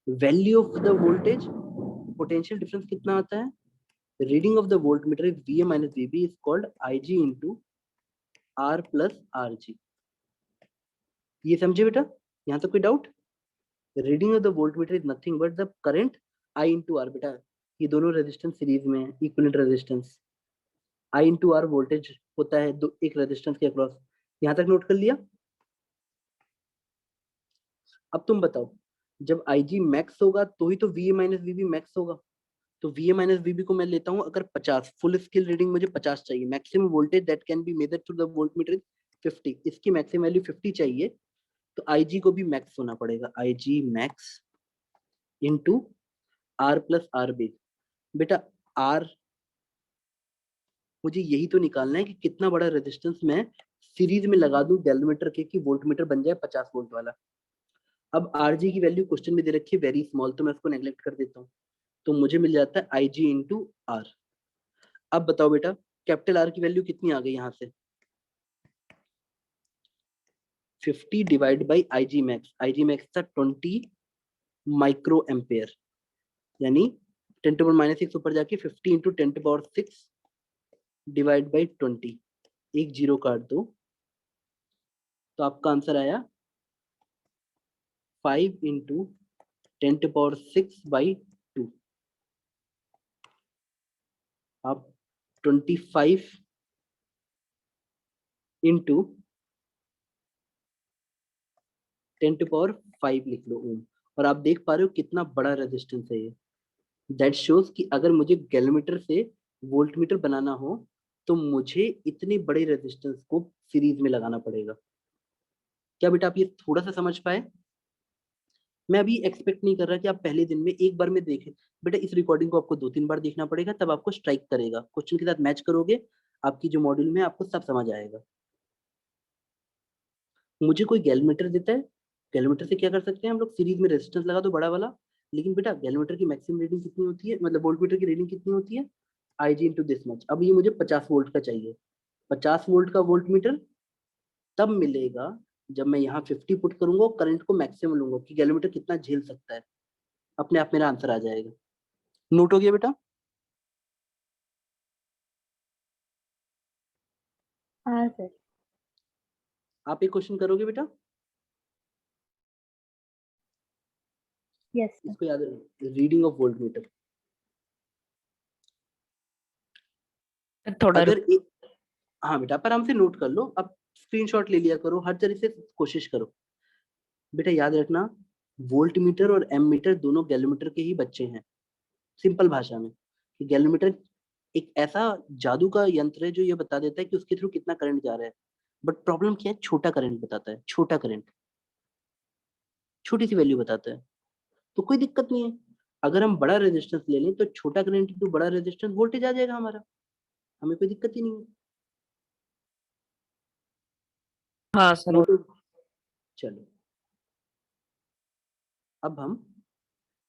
value of the voltage, potential difference कितना आता है, reading of the voltmeter is V A minus V B is called I G into R plus R G. ये समझे बेटा, यहाँ तक कोई doubt? Reading of the voltmeter is nothing but the current I into R. बेटा ये दोनों रेजिस्टेंस सीरीज में है, equivalent resistance. I into R voltage होता है दो एक रेजिस्टेंस के अक्रॉस। यहाँ तक नोट कर लिया? अब तुम बताओ, जब आई जी मैक्स होगा तो ही तो V A minus V B max होगा। तो V A minus V B को मैं लेता हूँ अगर 50, फुल स्केल रीडिंग मुझे 50 चाहिए, maximum voltage that can be measured through the voltmeter is 50, इसकी मैक्सिमम वैल्यू 50 चाहिए, तो आई जी को भी मैक्स होना पड़ेगा, I G max into R plus R base. बेटा आर मुझे यही तो निकालना है कि कितना बड़ा रेजिस्टेंस मैं सीरीज में लगा दूं गैलोमीटर के कि वोल्टमीटर बन जाए 50 वोल्ट वाला। अब आर जी की वैल्यू क्वेश्चन में दे रखी है वेरी स्मॉल, तो मैं उसको नेग्लेक्ट कर देता हूँ, तो मुझे मिल जाता है आई जी इंटू आर। अब बताओ बेटा कैपिटल आर की वैल्यू कितनी आ गई यहाँ से, 50 divide by I G max. I G max था 20 माइक्रो एम्पेयर, यानी 10⁻⁶ ऊपर जाके 50 इंटू 10⁻⁶ डिवाइड बाई 20, एक जीरो काट दो, तो आपका आंसर आया 5 इंटू 10⁻⁶ बाई 2। आप 25 इंटू 10⁵ लिख लो ओम, और आप देख पा रहे हो कितना बड़ा रेजिस्टेंस है ये। दैट शोज कि अगर मुझे गैलोमीटर से वोल्टमीटर बनाना हो तो मुझे इतने बड़े रेजिस्टेंस को सीरीज में लगाना पड़ेगा। क्या बेटा आप ये थोड़ा सा समझ पाए? मैं अभी एक्सपेक्ट नहीं कर रहा कि आप पहले दिन में एक बार में देखें, बेटा इस रिकॉर्डिंग को आपको 2-3 बार देखना पड़ेगा, तब आपको स्ट्राइक करेगा, क्वेश्चन के साथ मैच करोगे, आपकी जो मॉड्यूल में आपको सब समझ आएगा। मुझे कोई गैलोमीटर देता है, गैलोमीटर से क्या कर सकते हैं हम लोग, सीरीज में रेजिस्टेंस लगा दो बड़ा वाला, लेकिन बेटा गैलोमीटर की मैक्सिमम रीडिंग कितनी होती है, मतलब वोल्टमीटर की रीडिंग कितनी होती है, I G into this much. अब ये मुझे 50 वोल्ट का चाहिए, 50 वोल्ट का वोल्टमीटर तब मिलेगा जब मैं यहाँ 50 पुट करूंगा, करंट को मैक्सिमम लूंगा कि गैलोमीटर कितना झेल सकता है, अपने आप मेरा आंसर आ जाएगा। नोट हो गया बेटा? हाँ सर। आप एक क्वेश्चन करोगे बेटा? Yes sir. इसको याद, रीडिंग ऑफ वोल्टमीटर। थोड़ा अगर एक, हाँ बेटा आप आराम से नोट कर लो, अब स्क्रीनशॉट ले लिया करो, हर तरह से कोशिश करो। बेटा याद रखना वोल्टमीटर और एमीटर दोनों गैलोमीटर के ही बच्चे हैं, सिंपल भाषा में कि गैलोमीटर एक ऐसा जादू का यंत्र है जो ये बता देता है कि उसके थ्रू कितना करंट जा रहा है, बट प्रॉब्लम क्या है, छोटा करंट बताता है, छोटा करंट, छोटी सी वैल्यू बताता है, तो कोई दिक्कत नहीं है। अगर हम बड़ा रेजिस्टेंस ले लें तो छोटा करंट इंटू बड़ा रेजिस्टेंस वोल्टेज आ जाएगा हमारा, हमें कोई दिक्कत ही नहीं है। हाँ सर। नोट, चलो अब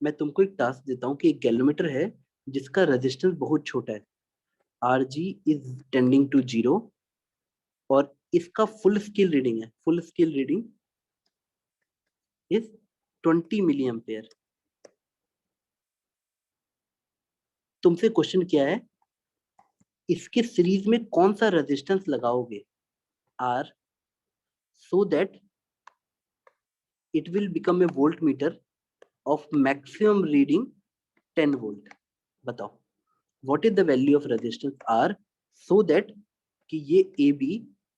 मैं तुमको एक टास्क देता हूँ कि एक गैलोमीटर है जिसका रेजिस्टेंस बहुत छोटा है, R G is tending to 0, और इसका फुल स्केल रीडिंग है, full scale reading is 20 milli ampere. तुमसे क्वेश्चन क्या है, इसके सीरीज में कौन सा रेजिस्टेंस लगाओगे R, so that it will become a voltmeter of maximum reading 10 volt। बताओ what is the value of resistance R so that कि ये ए बी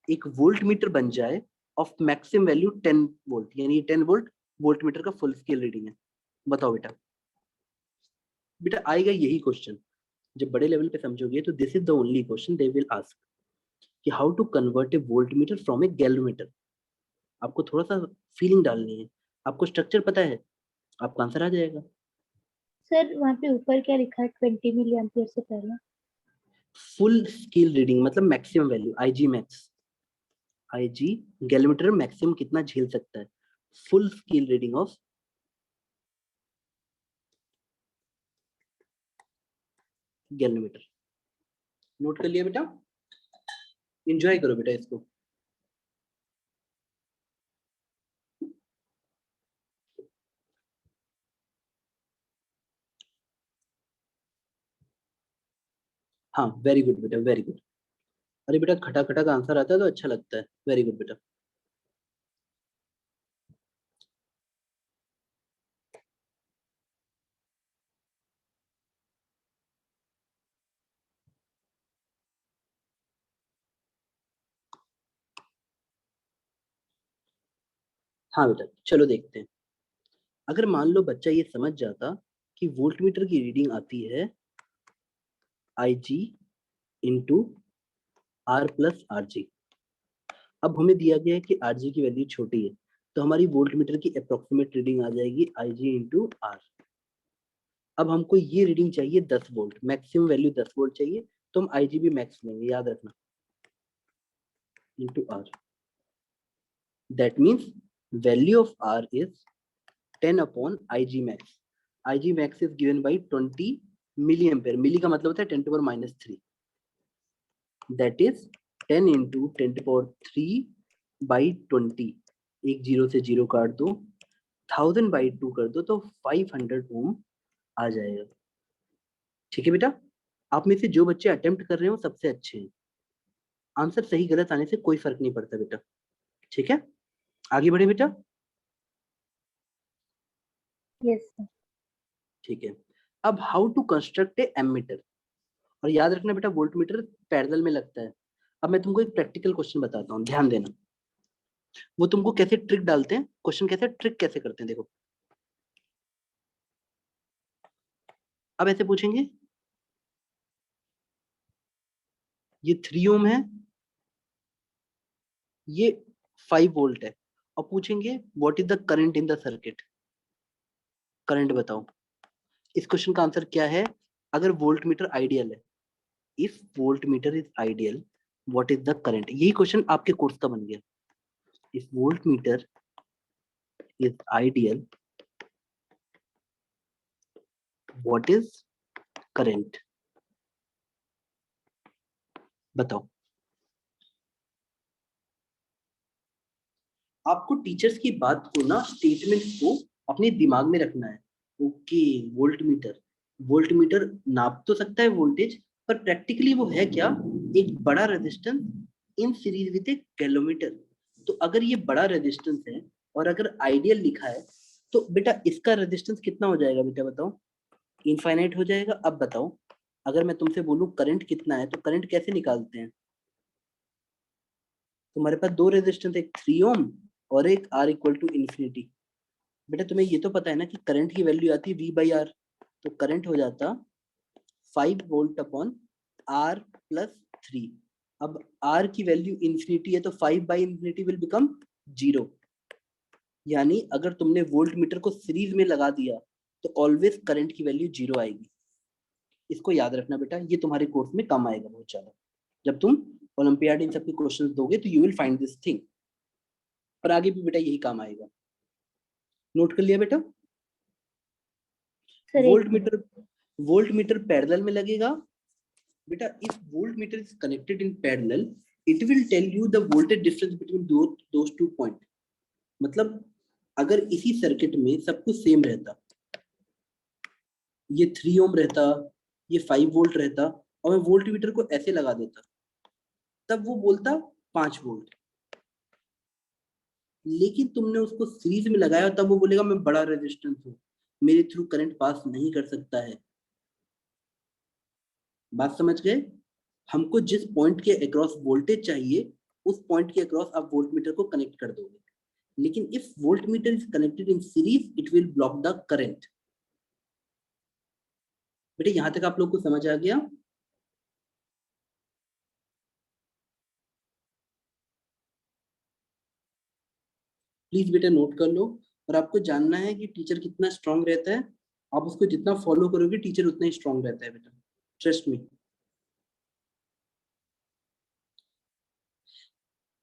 एक वोल्ट मीटर बन जाए ऑफ मैक्सिमम वैल्यू 10 वोल्ट, यानी 10 वोल्ट वोल्ट मीटर का full scale reading है। बताओ बेटा, बेटा आएगा यही क्वेश्चन जब बड़े लेवल पे समझोगे तो this is the only question they will ask कि how to convert a volt metre from a galvanometer. आपको थोड़ा सा फीलिंग डालनी है, आपको स्ट्रक्चर पता है, आपका आंसर आ जाएगा। सर वहाँ पे ऊपर क्या लिखा है 20 मिली एम्पियर से पहले? फुल स्केल रीडिंग मतलब maximum value, IG max. IG galvanometer maximum कितना झेल सकता है, full scale reading of galvanometer. Note कर लिया बेटा, एंजॉय करो बेटा इसको। हाँ वेरी गुड बेटा, वेरी गुड। अरे बेटा खटा खटा का आंसर आता है तो अच्छा लगता है, वेरी गुड बेटा। हाँ बेटा चलो देखते हैं। अगर मान लो बच्चा ये समझ जाता कि वोल्ट मीटर की रीडिंग आती है I G into R plus R G. अब हमें दिया गया है कि आर जी की वैल्यू छोटी है, तो हमारी वोल्ट मीटर की अप्रोक्सीमेट रीडिंग आ जाएगी आई जी इंटू आर। अब हमको ये रीडिंग चाहिए 10 वोल्ट, मैक्सिमम वैल्यू 10 वोल्ट चाहिए, तो हम आई जी भी मैक्स लेंगे, याद रखना, into R. That means value of R is 10 upon IG max. IG max is given by 20 milliampere. Milli का मतलब होता है 10 to power minus 3. That is 10 into 10 to power 3 by 20. एक जीरो से जीरो काट दो, 1000 by 2 कर दो तो 500 ओम आ जाएगा। ठीक है बेटा, आप में से जो बच्चे अटेम्प्ट कर रहे हो सबसे अच्छे हैं। आंसर सही गलत आने से कोई फर्क नहीं पड़ता बेटा। ठीक है, आगे बढ़े बेटा। Yes sir. ठीक है, अब how to construct a ammeter. और याद रखना बेटा वोल्ट मीटर पैरेलल में लगता है। अब मैं तुमको एक प्रैक्टिकल क्वेश्चन बताता हूँ, ध्यान देना। वो तुमको कैसे ट्रिक डालते हैं, क्वेश्चन कैसे ट्रिक कैसे करते हैं, देखो। अब ऐसे पूछेंगे ये 3 ओम है, ये 5 वोल्ट है, और पूछेंगे what is the current in the circuit. Current बताओ। इस क्वेश्चन का आंसर क्या है, अगर वोल्ट मीटर आइडियल है, if voltmeter is ideal what is the current. यही क्वेश्चन आपके कोर्स का बन गया। If voltmeter is ideal what is current, बताओ। आपको टीचर्स की बात को ना, स्टेटमेंट को अपने दिमाग में रखना है। Okay, volt meter, volt meter नाप तो सकता है वोल्टेज, पर प्रैक्टिकली वो है क्या, एक बड़ा रेजिस्टेंस इन सीरीज विद ए कैलोमीटर। तो अगर ये बड़ा रेजिस्टेंस है और अगर आइडियल लिखा है तो बेटा इसका रेजिस्टेंस कितना हो जाएगा बेटा, बताओ। इनफाइनाइट हो जाएगा। अब बताओ, अगर मैं तुमसे बोलूं करंट कितना है तो करंट कैसे निकालते हैं। तुम्हारे पास दो रेजिस्टेंस, एक 3 ओम और एक R इक्वल टू इन्फिनिटी। बेटा तुम्हें ये तो पता है ना कि करंट की वैल्यू आती है V बाई आर, तो करंट हो जाता 5 वोल्ट अपॉन R प्लस 3। अब R की वैल्यू इन्फिनिटी है तो 5 बाई इन्फिनिटी विल बिकम 0। यानी अगर तुमने वोल्ट मीटर को सीरीज में लगा दिया तो ऑलवेज करंट की वैल्यू 0 आएगी। इसको याद रखना बेटा, ये तुम्हारे कोर्स में काम आएगा बहुत ज्यादा। जब तुम ओलंपियाड इन सब के क्वेश्चंस दोगे तो you will find this thing, और आगे भी बेटा यही काम आएगा। नोट कर लिया बेटा। सर वोल्ट मीटर पैरेलल में लगेगा बेटा। If voltmeter is connected in parallel it will tell you the voltage difference between those two point. मतलब अगर इसी सर्किट में सब कुछ सेम रहता, ये 3 ओम रहता, ये 5 वोल्ट रहता, और मैं वोल्ट मीटर को ऐसे लगा देता, तब वो बोलता 5 वोल्ट। लेकिन तुमने उसको सीरीज में लगाया तब वो बोलेगा मैं बड़ा रेजिस्टेंस हूँ, मेरे थ्रू करंट पास नहीं कर सकता है। बात समझ गए? हमको जिस पॉइंट के अक्रॉस वोल्टेज चाहिए उस पॉइंट के अक्रॉस आप वोल्टमीटर को कनेक्ट कर दोगे, लेकिन if voltmeter is connected in series it will block the current. बेटे यहां तक आप लोग को समझ आ गया? प्लीज बेटा नोट कर लो। और आपको जानना है कि टीचर कितना स्ट्रांग रहता है, आप उसको जितना फॉलो करोगे टीचर उतना ही स्ट्रांग रहता है बेटा, ट्रस्ट मी।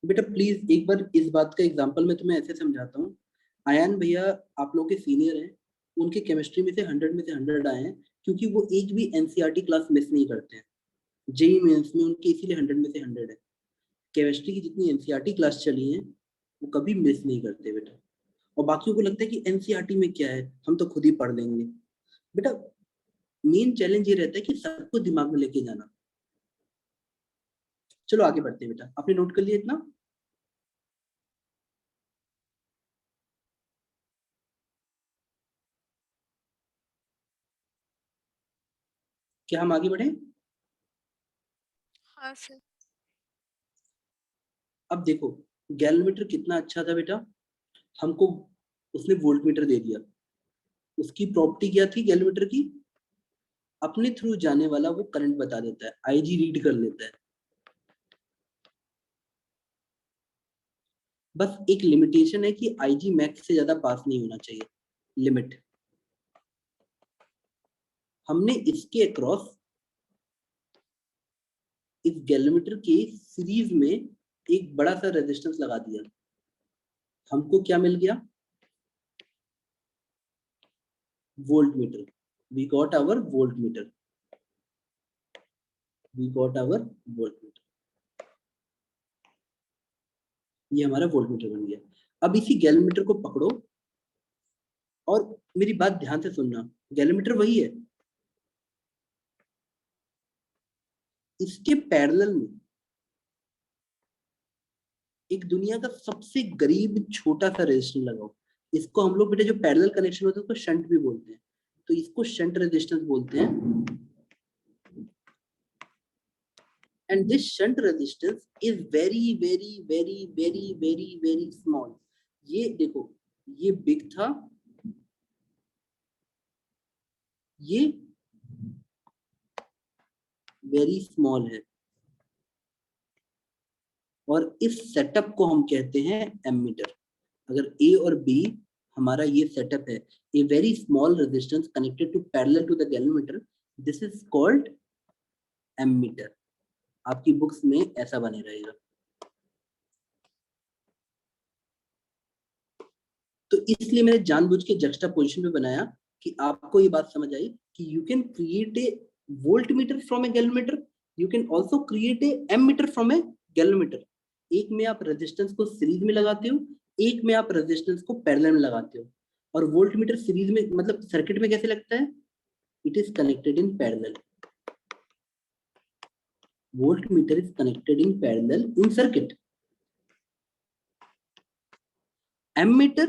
बेटा प्लीज एक बार इस बात का एग्जांपल मैं तुम्हें ऐसे समझाता हूँ। आयान भैया आप लोग के सीनियर हैं, उनके केमिस्ट्री में से 100 में से 100 आए हैं क्योंकि वो एक भी एनसीईआरटी क्लास मिस नहीं करते हैं। जेईई मेंस में उनके इसीलिए 100 में से 100 है। केमिस्ट्री की जितनी एनसीईआरटी क्लास चली है वो कभी मिस नहीं करते बेटा। और बाकियों को लगता है कि एनसीईआरटी में क्या है, हम तो खुद ही पढ़ लेंगे। बेटा मेन चैलेंज ये रहता है कि सबको दिमाग में लेके जाना। चलो आगे बढ़ते हैं बेटा, आपने नोट कर लिया इतना? क्या हम आगे बढ़े? हाँ सर। अब देखो गैलोमीटर कितना अच्छा था बेटा, हमको उसने वोल्टमीटर दे दिया। उसकी प्रॉपर्टी क्या थी गैलोमीटर की? अपने थ्रू जाने वाला वो करंट बता देता है, आईजी रीड कर लेता है। बस एक लिमिटेशन है कि आईजी मैक्स से ज्यादा पास नहीं होना चाहिए, लिमिट। हमने इसके अक्रॉस इस गैलोमीटर के सीरीज में एक बड़ा सा रेजिस्टेंस लगा दिया। हमको क्या मिल गया? Voltmeter. We got our voltmeter, we got our voltmeter. ये हमारा वोल्टमीटर बन गया। अब इसी गैलोमीटर को पकड़ो और मेरी बात ध्यान से सुनना, गैलोमीटर वही है, इसके पैरेलल में एक दुनिया का सबसे गरीब छोटा सा रेजिस्टेंस लगाओ। इसको हम लोग बेटा जो पैरेलल कनेक्शन होता है उसको शंट भी बोलते हैं, तो इसको शंट रेजिस्टेंस बोलते हैं। And this shunt resistance is very very very very very very small. ये देखो ये बिग था, ये वेरी स्मॉल है, और इस सेटअप को हम कहते हैं एमीटर। अगर ए और बी हमारा ये सेटअप है, a very small resistance connected to parallel to the galvanometer, this is called ammeter. आपकी बुक्स में ऐसा बने रहेगा। तो इसलिए मैंने जानबूझ के जक्स्टापोजिशन में बनाया कि आपको ये बात समझ आई कि you can create a voltmeter from a galvanometer, you can also create a ammeter from a galvanometer. एक में आप रेजिस्टेंस को सीरीज में लगाते हो, एक में आप रेजिस्टेंस को पैरेलल में लगाते हो। और वोल्टमीटर सीरीज में मतलब सर्किट में कैसे लगता है? It is connected in parallel. Voltmeter is connected in parallel in circuit. Ammeter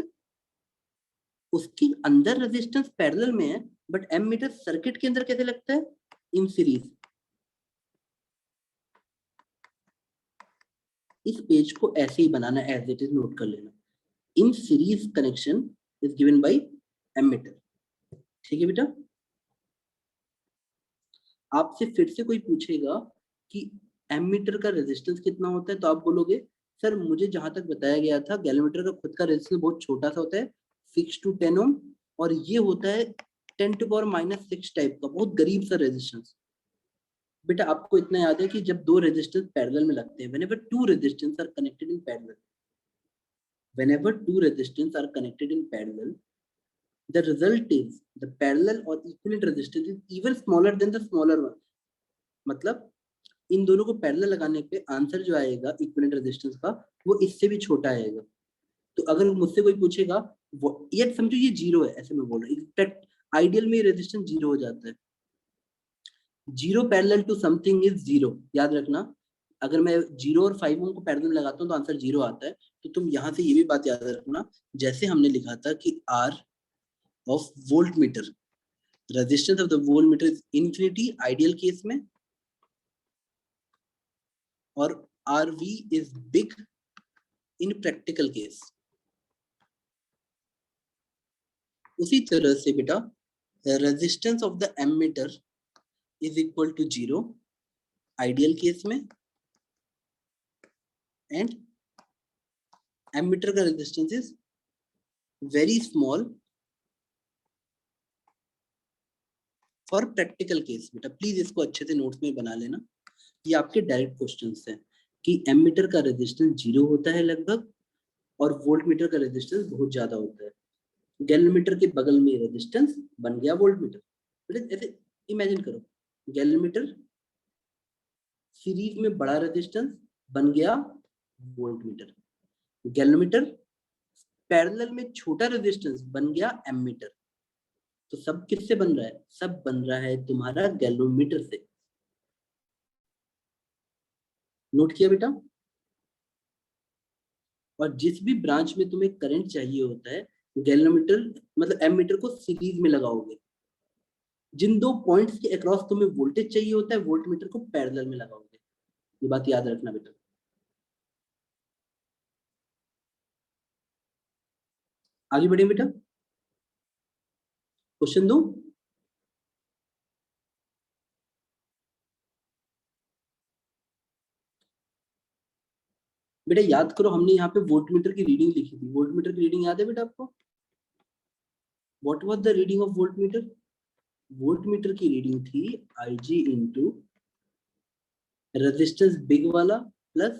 उसके अंदर रेजिस्टेंस पैरेलल में है, बट एमीटर सर्किट के अंदर कैसे लगता है? In series. इस पेज को ऐसे ही बनाना, एज इट इज नोट कर लेना। In series connection is given by ammeter. ठीक है बेटा? आपसे फिर से कोई पूछेगा कि एमीटर का रेजिस्टेंस कितना होता है, तो आप बोलोगे सर मुझे जहां तक बताया गया था गैलोमीटर का खुद का रेजिस्टेंस बहुत छोटा सा होता है, 6 to 10 ओम, और ये होता है 10 to power -6 टाइप का बहुत गरीब सा रेजिस्टेंस। बेटा आपको इतना याद है कि जब दो रेजिस्टेंस पैरेलल में लगते हैं, whenever two resistors are connected in parallel, whenever two resistors are connected in parallel, the result is the parallel or equivalent resistance is even smaller than the smaller one। मतलब इन दोनों को parallel लगाने पे answer जो आएगा equivalent resistance का वो इससे भी छोटा आएगा। तो अगर मुझसे कोई पूछेगा वो ये समझो ये जीरो है, ऐसे मैं बोल रहा हूँ, इनफैक्ट आइडियल में रेजिस्टेंस जीरो हो जाता है। Zero parallel to something is zero, याद रखना। अगर मैं 0 और 5 ओम को पैरेलल में लगाता हूँ तो आंसर जीरो आता है। तो तुम यहाँ से ये भी बात याद रखना, जैसे हमने लिखा था कि R of voltmeter, resistance of the voltmeter is infinity ideal case में, और RV is big in practical case. उसी तरह से बेटा resistance of the ammeter is equal to 0 ideal case में, एंड एमीटर का resistance is very small for practical case. बेटा please इसको अच्छे से नोट्स में बना लेना, ये आपके डायरेक्ट क्वेश्चंस हैं कि एमीटर का रेजिस्टेंस 0 होता है लगभग और वोल्टमीटर का रेजिस्टेंस बहुत ज्यादा होता है। गैलोमीटर के बगल में रेजिस्टेंस बन गया वोल्टमीटर। बेटा ऐसे इमेजिन करो, गैलोमीटर सीरीज में बड़ा रेजिस्टेंस बन गया वोल्टमीटर, गैलोमीटर पैरेलल में छोटा रेजिस्टेंस बन गया एमीटर। तो सब किससे बन रहा है? सब बन रहा है तुम्हारा गैलोमीटर से। नोट किया बेटा? और जिस भी ब्रांच में तुम्हें करंट चाहिए होता है, गैलोमीटर मतलब एमीटर को सीरीज में लगाओगे। जिन दो पॉइंट्स के अक्रॉस तुम्हें वोल्टेज चाहिए होता है, वोल्टमीटर को पैरेलल में लगाओगे। ये बात याद रखना बेटा। आगे बढ़े बेटा, क्वेश्चन दो। बेटा याद करो, हमने यहाँ पे वोल्टमीटर की रीडिंग लिखी थी। वोल्टमीटर की रीडिंग याद है बेटा आपको? What was the reading of voltmeter? Voltmeter की रीडिंग थी Ig इंटू रेजिस्टेंस बिग वाला plus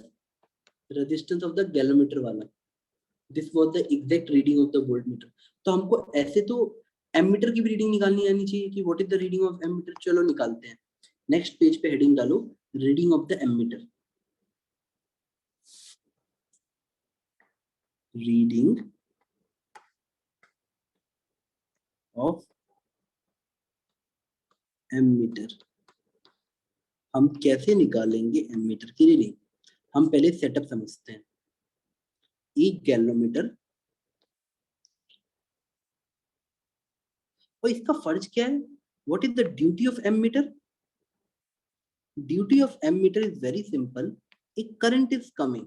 resistance of the galvanometer वाला। This was the exact reading of the voltmeter. तो हमको ऐसे तो एमीटर की भी रीडिंग निकालनी आनी चाहिए कि what is the reading of ammeter. चलो निकालते हैं। नेक्स्ट पेज पे हेडिंग डालो, reading of the ammeter. Reading of ammeter. हम कैसे निकालेंगे एमीटर की रीडिंग? हम पहले सेटअप समझते हैं। एक गैलोमीटर, और इसका फर्ज क्या है? What is the duty of ammeter? Duty of ammeter is very simple. A current is coming,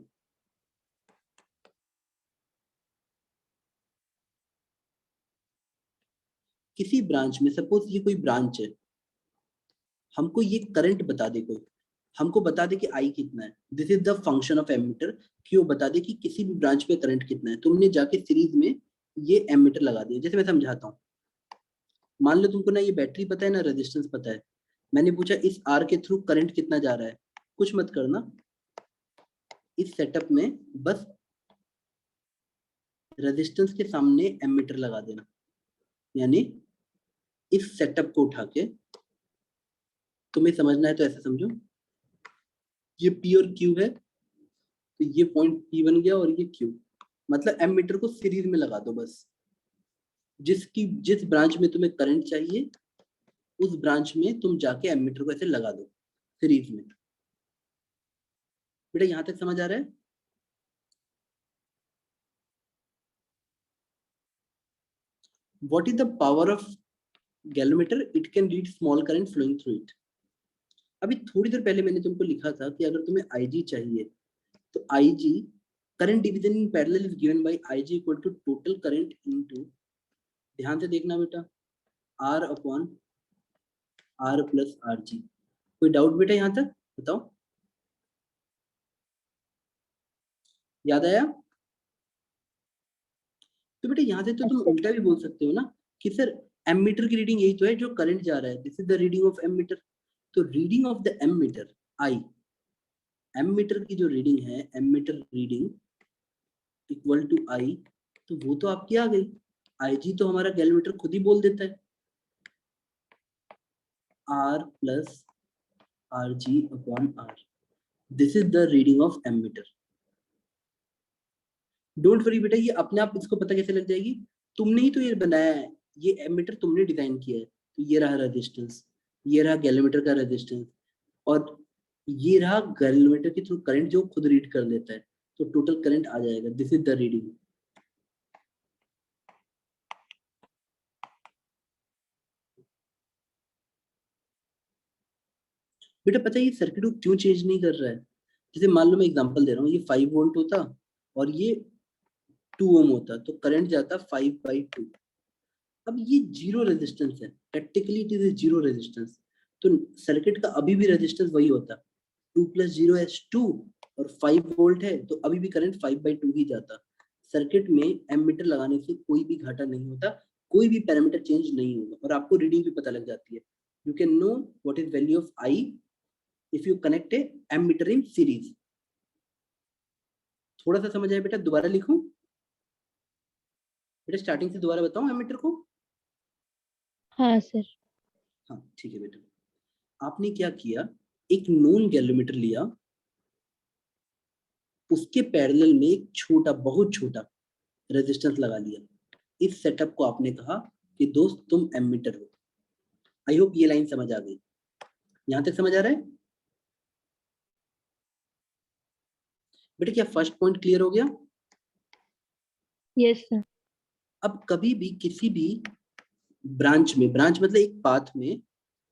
किसी ब्रांच में, सपोज ये कोई ब्रांच है, हमको ये करंट बता दे कोई, हमको बता दे कि आई कितना है। This is the function of ammeter कि वो बता दे कि किसी भी ब्रांच पे करंट कितना है। तुमने जाके सीरीज में ये एमीटर लगा दिया। जैसे मैं समझाता हूँ, मान लो तुमको ना ये बैटरी पता है ना रेजिस्टेंस पता है, मैंने पूछा इस आर के थ्रू करंट कितना जा रहा है। कुछ मत करना, इस सेटअप में बस रेजिस्टेंस के सामने एमीटर लगा देना। यानी इस सेटअप को उठा के, तुम्हें समझना है तो ऐसे समझो, ये P और Q है, तो ये पॉइंट P बन गया और ये Q। मतलब एमीटर को सीरीज में लगा दो बस। जिस ब्रांच में तुम्हें करंट चाहिए, उस ब्रांच में तुम जाके एमीटर को ऐसे लगा दो सीरीज में। बेटा यहां तक समझ आ रहा है? What is the power of galvanometer? It can read small current flowing through it. अभी थोड़ी देर पहले मैंने तुमको लिखा था कि अगर तुम्हें Ig चाहिए तो Ig current division in parallel is given by Ig equal to total current into, ध्यान से देखना बेटा, R upon R plus Rg। कोई डाउट बेटा यहां तक? बताओ, याद आया? तो बेटा यहां से तो तुम उल्टा भी बोल सकते हो ना कि सर एमीटर की रीडिंग यही तो है जो करंट जा रहा है। This is the reading of ammeter. तो reading of the ammeter I, ammeter की जो रीडिंग है, ammeter reading equal to I, तो वो तो आपकी आ गई। Ig तो हमारा गैलोमीटर खुद ही बोल देता है, R plus Rg upon R। This is the reading of ammeter. Don't worry बेटा, ये अपने आप इसको पता कैसे लग जाएगी? तुमने ही तो ये बनाया है, ये एमीटर तुमने डिजाइन किया है। तो ये रहा रेजिस्टेंस, ये रहा गैलोमीटर का रेजिस्टेंस, और ये रहा गैलोमीटर के थ्रू करंट जो खुद रीड कर लेता है। तो टोटल करंट आ जाएगा। This is the reading. बेटा पता है ये सर्किट को क्यों चेंज नहीं कर रहा है? जैसे मान लो मैं एग्जांपल दे रहा हूँ, ये 5 वोल्ट होता और ये 2 ओम होता, तो करंट जाता 5/2। अब ये जीरो रेजिस्टेंस है, practically it is zero resistance, तो सर्किट का अभी भी रेजिस्टेंस वही होता, 2 + 0 = 2 और 5 वोल्ट है तो अभी भी करंट 5/2 ही जाता। सर्किट में एमीटर लगाने से कोई भी घाटा नहीं होता, कोई भी पैरामीटर चेंज नहीं होगा और आपको रीडिंग भी पता लग जाती है। You can know what is value of I if you connect a ammeter in series. थोड़ा सा समझ आया बेटा? दोबारा लिखूं बेटा? स्टार्टिंग से दोबारा बताऊं एमीटर को? हाँ सर। हाँ ठीक है बेटा। आपने क्या किया, एक नॉन गैलोमीटर लिया, उसके पैरेलल में एक छोटा, बहुत छोटा रेजिस्टेंस लगा लिया। इस सेटअप को आपने कहा कि दोस्त तुम एमीटर हो। आई होप ये लाइन समझ आ गई। यहां तक समझ आ रहा है बेटा? क्या फर्स्ट पॉइंट क्लियर हो गया? Yes sir. अब कभी भी किसी भी ब्रांच में, ब्रांच मतलब एक पाथ में,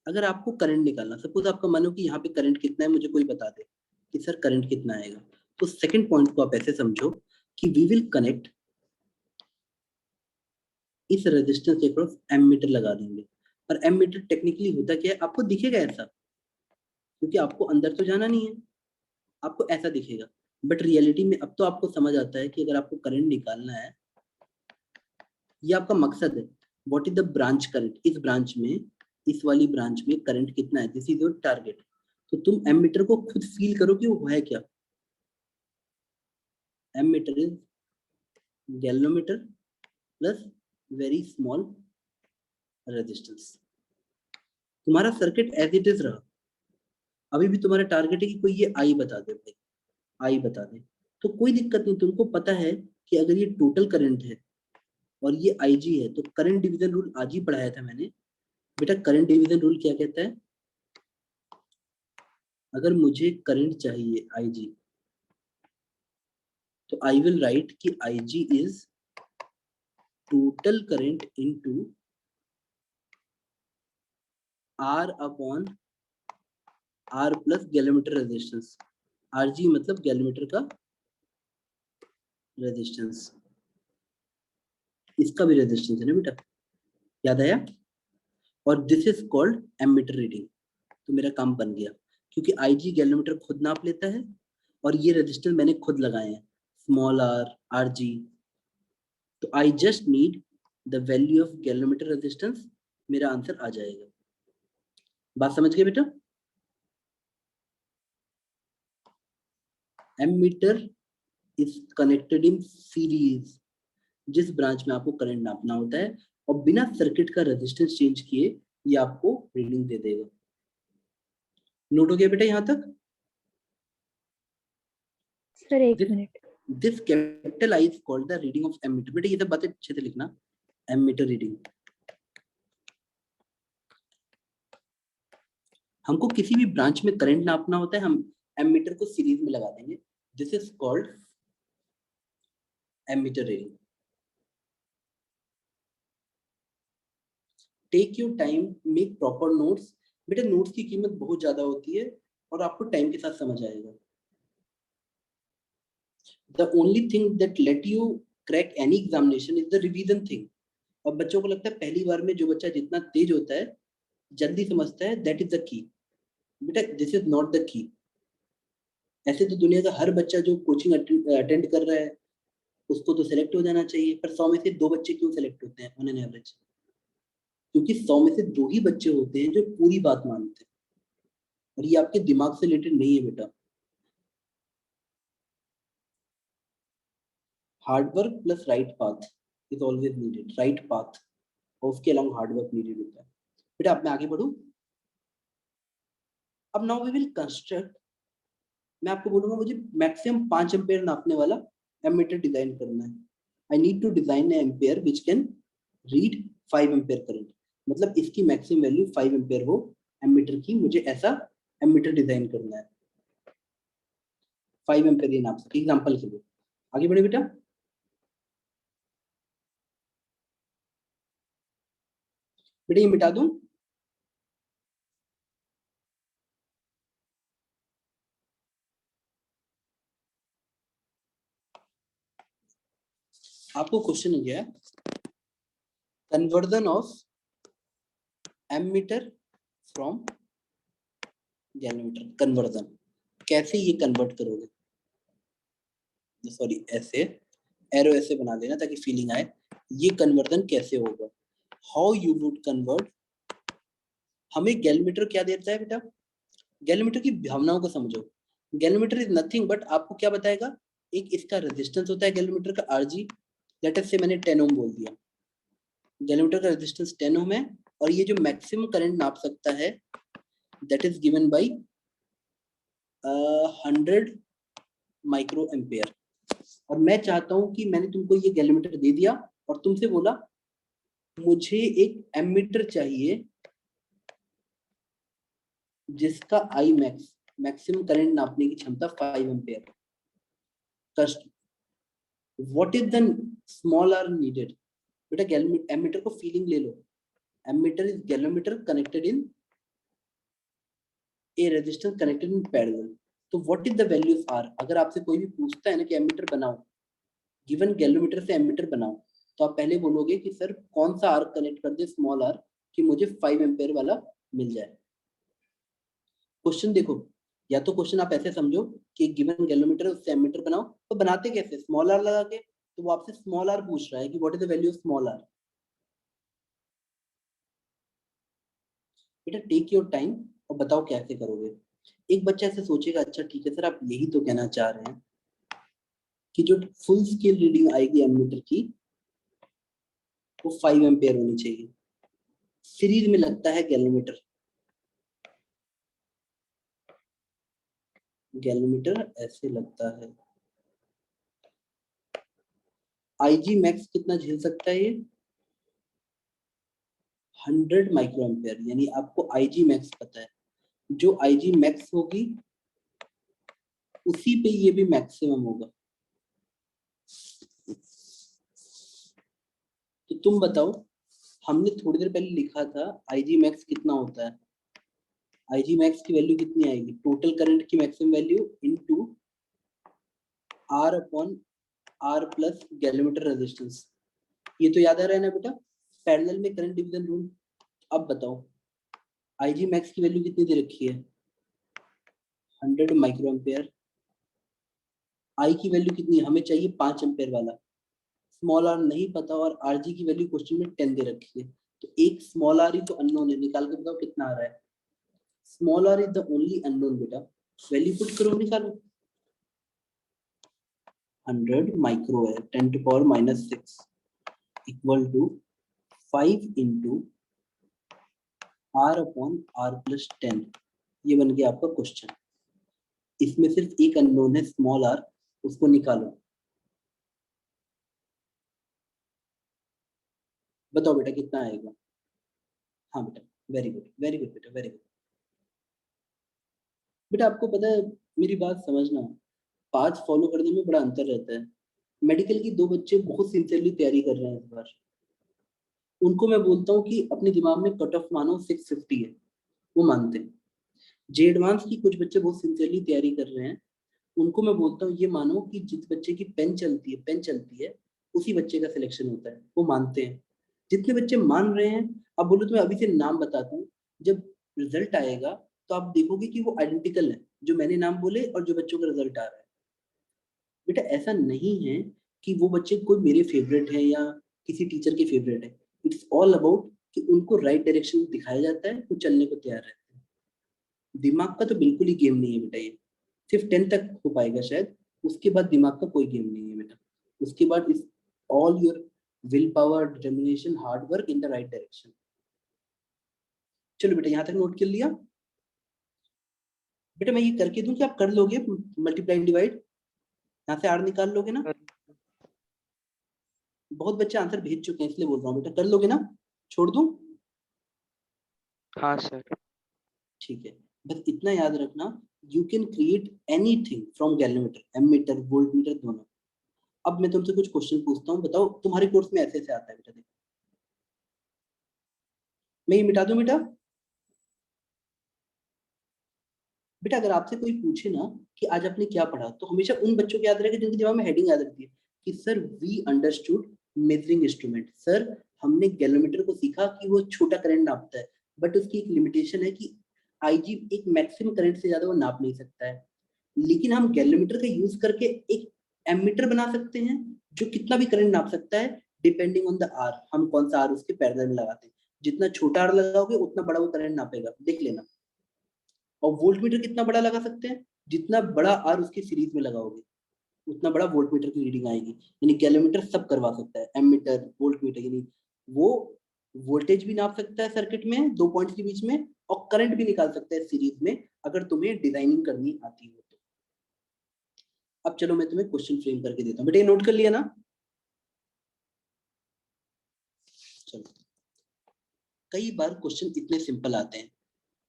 अगर आपको करंट निकालना, सपोज आपका मन हो कि यहाँ पे करंट कितना है, मुझे कोई बता दे कि सर करंट कितना आएगा, तो सेकंड पॉइंट को आप ऐसे समझो कि वी विल कनेक्ट इस रेजिस्टेंस के क्रॉस एमीटर लगा देंगे। और एमीटर टेक्निकली होता क्या है, आपको दिखेगा ऐसा, क्योंकि आपको अंदर तो जाना नहीं है, आपको ऐसा दिखेगा। बट रियलिटी में अब तो आपको समझ आता है कि अगर आपको करंट निकालना है, ये आपका मकसद है, what is the branch current, इस ब्रांच में, इस वाली ब्रांच में करंट कितना है, दिस इज योर टारगेट। तो तुम एमीटर को खुद फील करो कि वो है क्या। Ammeter is galvanometer plus very small resistance. तुम्हारा सर्किट एज इट इज रहा, अभी भी तुम्हारा टारगेट है कि कोई ये आई बता दे भाई, आई बता दे, तो कोई दिक्कत नहीं। तुमको पता है कि अगर ये टोटल करंट है और ये आईजी है, तो करंट डिवीजन रूल आज ही पढ़ाया था मैंने बेटा। करंट डिवीजन रूल क्या कहता है? अगर मुझे करंट चाहिए आईजी, तो आई विल राइट कि IG is total current into R upon R plus galvanometer resistance. RG मतलब गैलोमीटर का रेजिस्टेंस, इसका भी रेजिस्टेंस है ना बेटा, याद आया? और this is called ammeter reading. तो मेरा काम बन गया, क्योंकि आईजी गैलोमीटर खुद नाप लेता है और ये रेजिस्टेंस मैंने खुद लगाए हैं, स्मॉल आर, आरजी। तो I just need the value of galvanometer resistance, मेरा आंसर आ जाएगा। बात समझ गए बेटा? Ammeter is connected in series, जिस ब्रांच में आपको करंट नापना होता है, और बिना सर्किट का रेजिस्टेंस चेंज किए ये आपको रीडिंग दे देगा। नोट हो गया बेटा यहां तक? सर एक minute. This capital I is called the reading of ammeter. बेटा ये सब बातें अच्छे से लिखना, एमीटर रीडिंग। हमको किसी भी ब्रांच में करंट नापना होता है, हम एमीटर को सीरीज में लगा देंगे, this is called ammeter reading. Take your time, make proper notes. बेटा नोट्स की कीमत बहुत ज्यादा होती है और आपको टाइम के साथ समझ आएगा। The only thing that let you crack any examination is the revision thing। और बच्चों को लगता है पहली बार में जो बच्चा जितना तेज होता है, जल्दी समझता है, दैट इज द की। बेटा this is not the key. ऐसे तो दुनिया का हर बच्चा जो कोचिंग अटेंड कर रहा है उसको तो सिलेक्ट हो जाना चाहिए, पर 100 में से 2 बच्चे क्यों सिलेक्ट होते हैं ऑन एन एवरेज? क्योंकि 100 में से 2 ही बच्चे होते हैं जो पूरी बात मानते हैं, और ये आपके दिमाग से रिलेटेड नहीं है बेटा। Hard work plus right path is always needed, right path, और उसके अलावा हार्ड वर्क नीडेड होता है। बेटा अब मैं आगे बढ़ूं। अब नाउ वी विल कंस्ट्रक्ट, मैं आपको बोलूंगा मुझे मैक्सिमम 5 एम्पेयर नापने वाला एमीटर डिजाइन करना है। I need to design a ampere which can read 5 ampere current, मतलब इसकी मैक्सिमम वैल्यू 5 एम्पेयर हो एमीटर की, मुझे ऐसा एमीटर डिजाइन करना है। 5 एम्पेयर ये नाप सके एग्जांपल के लिए। आगे बढ़े बेटा। बेटा ये मिटा दूं? आपको क्वेश्चन हो गया conversion of ammeter from galvanometer. Conversion कैसे ये कन्वर्ट करोगे? सॉरी, ऐसे एरो ऐसे बना देना ताकि फीलिंग आए। ये कन्वर्जन कैसे होगा? How you would convert. हमें गैलोमीटर क्या देता है बेटा? गैलोमीटर की भावनाओं को समझो। गैलोमीटर इज नथिंग बट आपको क्या बताएगा? एक इसका रेजिस्टेंस होता है गैलोमीटर का आरजी। लेट अस से मैंने 10 ओम बोल दिया। गैलोमीटर का रेजिस्टेंस 10 ओम है और ये जो मैक्सिमम करंट नाप सकता है that is given bye 100 micro ampere. और मैं चाहता हूं कि मैंने तुमको ये गैलोमीटर दे दिया और तुमसे बोला मुझे एक एमीटर चाहिए जिसका आई मैक्स मैक्सिमम करंट नापने की क्षमता 5 एम्पेयर। कस्ट what is the small R needed? बेटा एमीटर को फीलिंग ले लो। Ammeter is galvanometer connected in a resistance connected in parallel. तो what is the value of R? अगर आपसे कोई भी पूछता है ना कि एमीटर बनाओ, गिवन गैलोमीटर से एमीटर बनाओ, तो आप पहले बोलोगे कि सर कौन सा आर कनेक्ट कर दे स्मॉल आर कि मुझे 5 एम्पेयर वाला मिल जाए। क्वेश्चन देखो, या तो क्वेश्चन आप ऐसे समझो कि गिवन गैलोमीटर उससे एमीटर बनाओ, तो बनाते कैसे? स्मॉल आर लगा के। तो वो आपसे स्मॉल आर पूछ रहा है कि what is the value of small R. बेटा टेक योर टाइम और बताओ कैसे करोगे। एक बच्चा ऐसे सोचेगा, अच्छा ठीक है सर आप यही तो कहना चाह रहे हैं कि जो फुल स्केल रीडिंग आएगी एमीटर की वो 5 एम्पेयर होनी चाहिए। सीरीज में लगता है गैलोमीटर। गैलोमीटर ऐसे लगता है। आईजी मैक्स कितना झेल सकता है ये? 100 माइक्रो एम्पेयर। यानी आपको आईजी मैक्स पता है। जो आईजी मैक्स होगी उसी पे ये भी मैक्सिमम होगा। तो तुम बताओ, हमने थोड़ी देर पहले लिखा था आईजी मैक्स कितना होता है। आईजी मैक्स की वैल्यू कितनी आएगी? टोटल करंट की maximum value into R upon R plus galvanometer resistance. ये तो याद आ रहा है ना बेटा, पैरेलल में करंट डिवीजन रूल। अब बताओ आईजी मैक्स की वैल्यू कितनी दे रखी है? 100 माइक्रो एम्पेयर। आई की वैल्यू कितनी है? हमें चाहिए 5 एम्पेयर वाला। स्मॉल आर नहीं पता और आरजी की वैल्यू क्वेश्चन में 10 दे रखी है। तो एक स्मॉल आर ही तो अननोन है, निकाल के बताओ कितना आ रहा है। Small R is the only unknown बेटा। वैल्यू पुट करो, निकालो। 100 माइक्रो है 10 to power -6 equal to 5 into R upon R plus 10। ये बन गया आपका क्वेश्चन। इसमें सिर्फ एक अननोन है स्मॉल आर, उसको निकालो। बताओ बेटा कितना आएगा? हाँ बेटा, वेरी गुड वेरी गुड बेटा, वेरी गुड। बेटा आपको पता है, मेरी बात समझना, पाथ फॉलो करने में बड़ा अंतर रहता है। मेडिकल की 2 बच्चे बहुत सिंसियरली तैयारी कर रहे हैं इस बार। उनको मैं बोलता हूँ कि अपने दिमाग में कट ऑफ मानो 650 है, वो मानते हैं। जे एडवांस की कुछ बच्चे बहुत सिंसियरली तैयारी कर रहे हैं, उनको मैं बोलता हूँ ये मानो कि जिस बच्चे की पेन चलती है उसी बच्चे का सिलेक्शन होता है, वो मानते हैं। जितने बच्चे मान रहे हैं, अब बोलो तो मैं अभी से नाम बताता हूँ, जब रिजल्ट आएगा तो आप देखोगे कि वो आइडेंटिकल है, जो मैंने नाम बोले और जो बच्चों का रिजल्ट आ रहा है। बेटा ऐसा नहीं है कि वो बच्चे कोई मेरे फेवरेट है या किसी टीचर के फेवरेट है। इट्स ऑल अबाउट कि उनको राइट डायरेक्शन दिखाया जाता है, वो चलने को तैयार रहते हैं। दिमाग का तो बिल्कुल ही गेम नहीं है बेटा, ये सिर्फ 10 तक हो पाएगा शायद, उसके बाद दिमाग का कोई गेम नहीं है बेटा। उसके बाद इस all your will power, determination, hard work in the right direction. चलो बेटा यहाँ तक नोट कर लिया। बेटा मैं ये करके दूं कि आप कर लोगे मल्टीप्लाई एंड डिवाइड? यहाँ से आर निकाल लोगे ना? बहुत बच्चे आंसर भेज चुके हैं इसलिए बोल रहा हूँ बेटा, कर लोगे ना? छोड़ दूं? हाँ सर। ठीक है, बस इतना याद रखना, you can create anything from galvanometer, ammeter, voltmeter दोनों। अब मैं तुमसे कुछ क्वेश्चन पूछता हूँ, बताओ तुम्हारे कोर्स में ऐसे आता है बेटा? देखो मैं ये मिटा दूं बेटा? बेटा अगर आपसे कोई पूछे ना कि आज आपने क्या पढ़ा, तो हमेशा उन बच्चों को याद रखें जिनके दिमाग में हेडिंग याद रहती है। कि sir we understood measuring instrument, sir हमने गैलोमीटर को सीखा कि वो छोटा करंट नापता है, बट उसकी एक लिमिटेशन है कि आईजी एक मैक्सिमम करंट से ज्यादा वो नाप नहीं सकता है, लेकिन हम गैलोमीटर का यूज करके एक एमीटर बना सकते हैं जो कितना भी करंट नाप सकता है डिपेंडिंग ऑन द आर, हम कौन सा आर उसके पैरेलल में लगाते हैं, जितना छोटा आर लगाओगे उतना बड़ा वो करंट नापेगा, देख लेना। और वोल्टमीटर कितना बड़ा लगा सकते हैं, जितना बड़ा आर उसकी सीरीज में लगाओगे उतना बड़ा वोल्टमीटर की रीडिंग आएगी, यानी गैलोमीटर सब करवा सकता है, एमीटर वोल्टमीटर, यानी वो वोल्टेज भी नाप सकता है सर्किट में दो पॉइंट्स के बीच में, और करंट भी निकाल सकता है सीरीज में, अगर तुम्हें डिजाइनिंग करनी आती हो तो। अब चलो मैं तुम्हें क्वेश्चन फ्रेम करके देता हूँ, बेटा ये नोट कर लिया ना? चलो, कई बार क्वेश्चन इतने सिंपल आते हैं,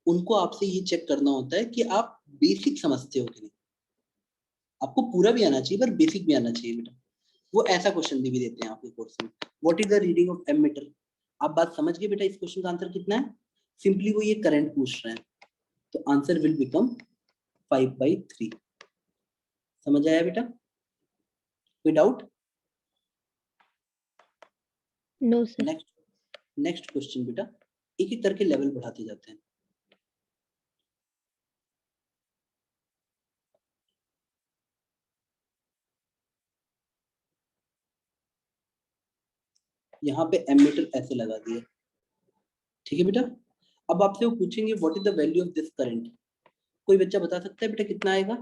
उनको आपसे ये चेक करना होता है कि आप बेसिक समझते हो कि नहीं, आपको पूरा भी आना चाहिए पर बेसिक भी आना चाहिए बेटा। वो ऐसा क्वेश्चन भी देते हैं आपके कोर्स में, what is the reading of ammeter. आप बात समझ गए बेटा, इस क्वेश्चन का आंसर कितना है? सिंपली वो ये करंट पूछ रहे हैं, तो आंसर विल बिकम 5/3। समझ आया बेटा? कोई doubt? No sir. Next question बेटा, एक एक करके लेवल बढ़ाते जाते हैं। यहाँ पे एमीटर ऐसे लगा दिया, ठीक है बेटा। अब आपसे वो पूछेंगे what is the value of this current. कोई बच्चा बता सकता है बेटा कितना आएगा?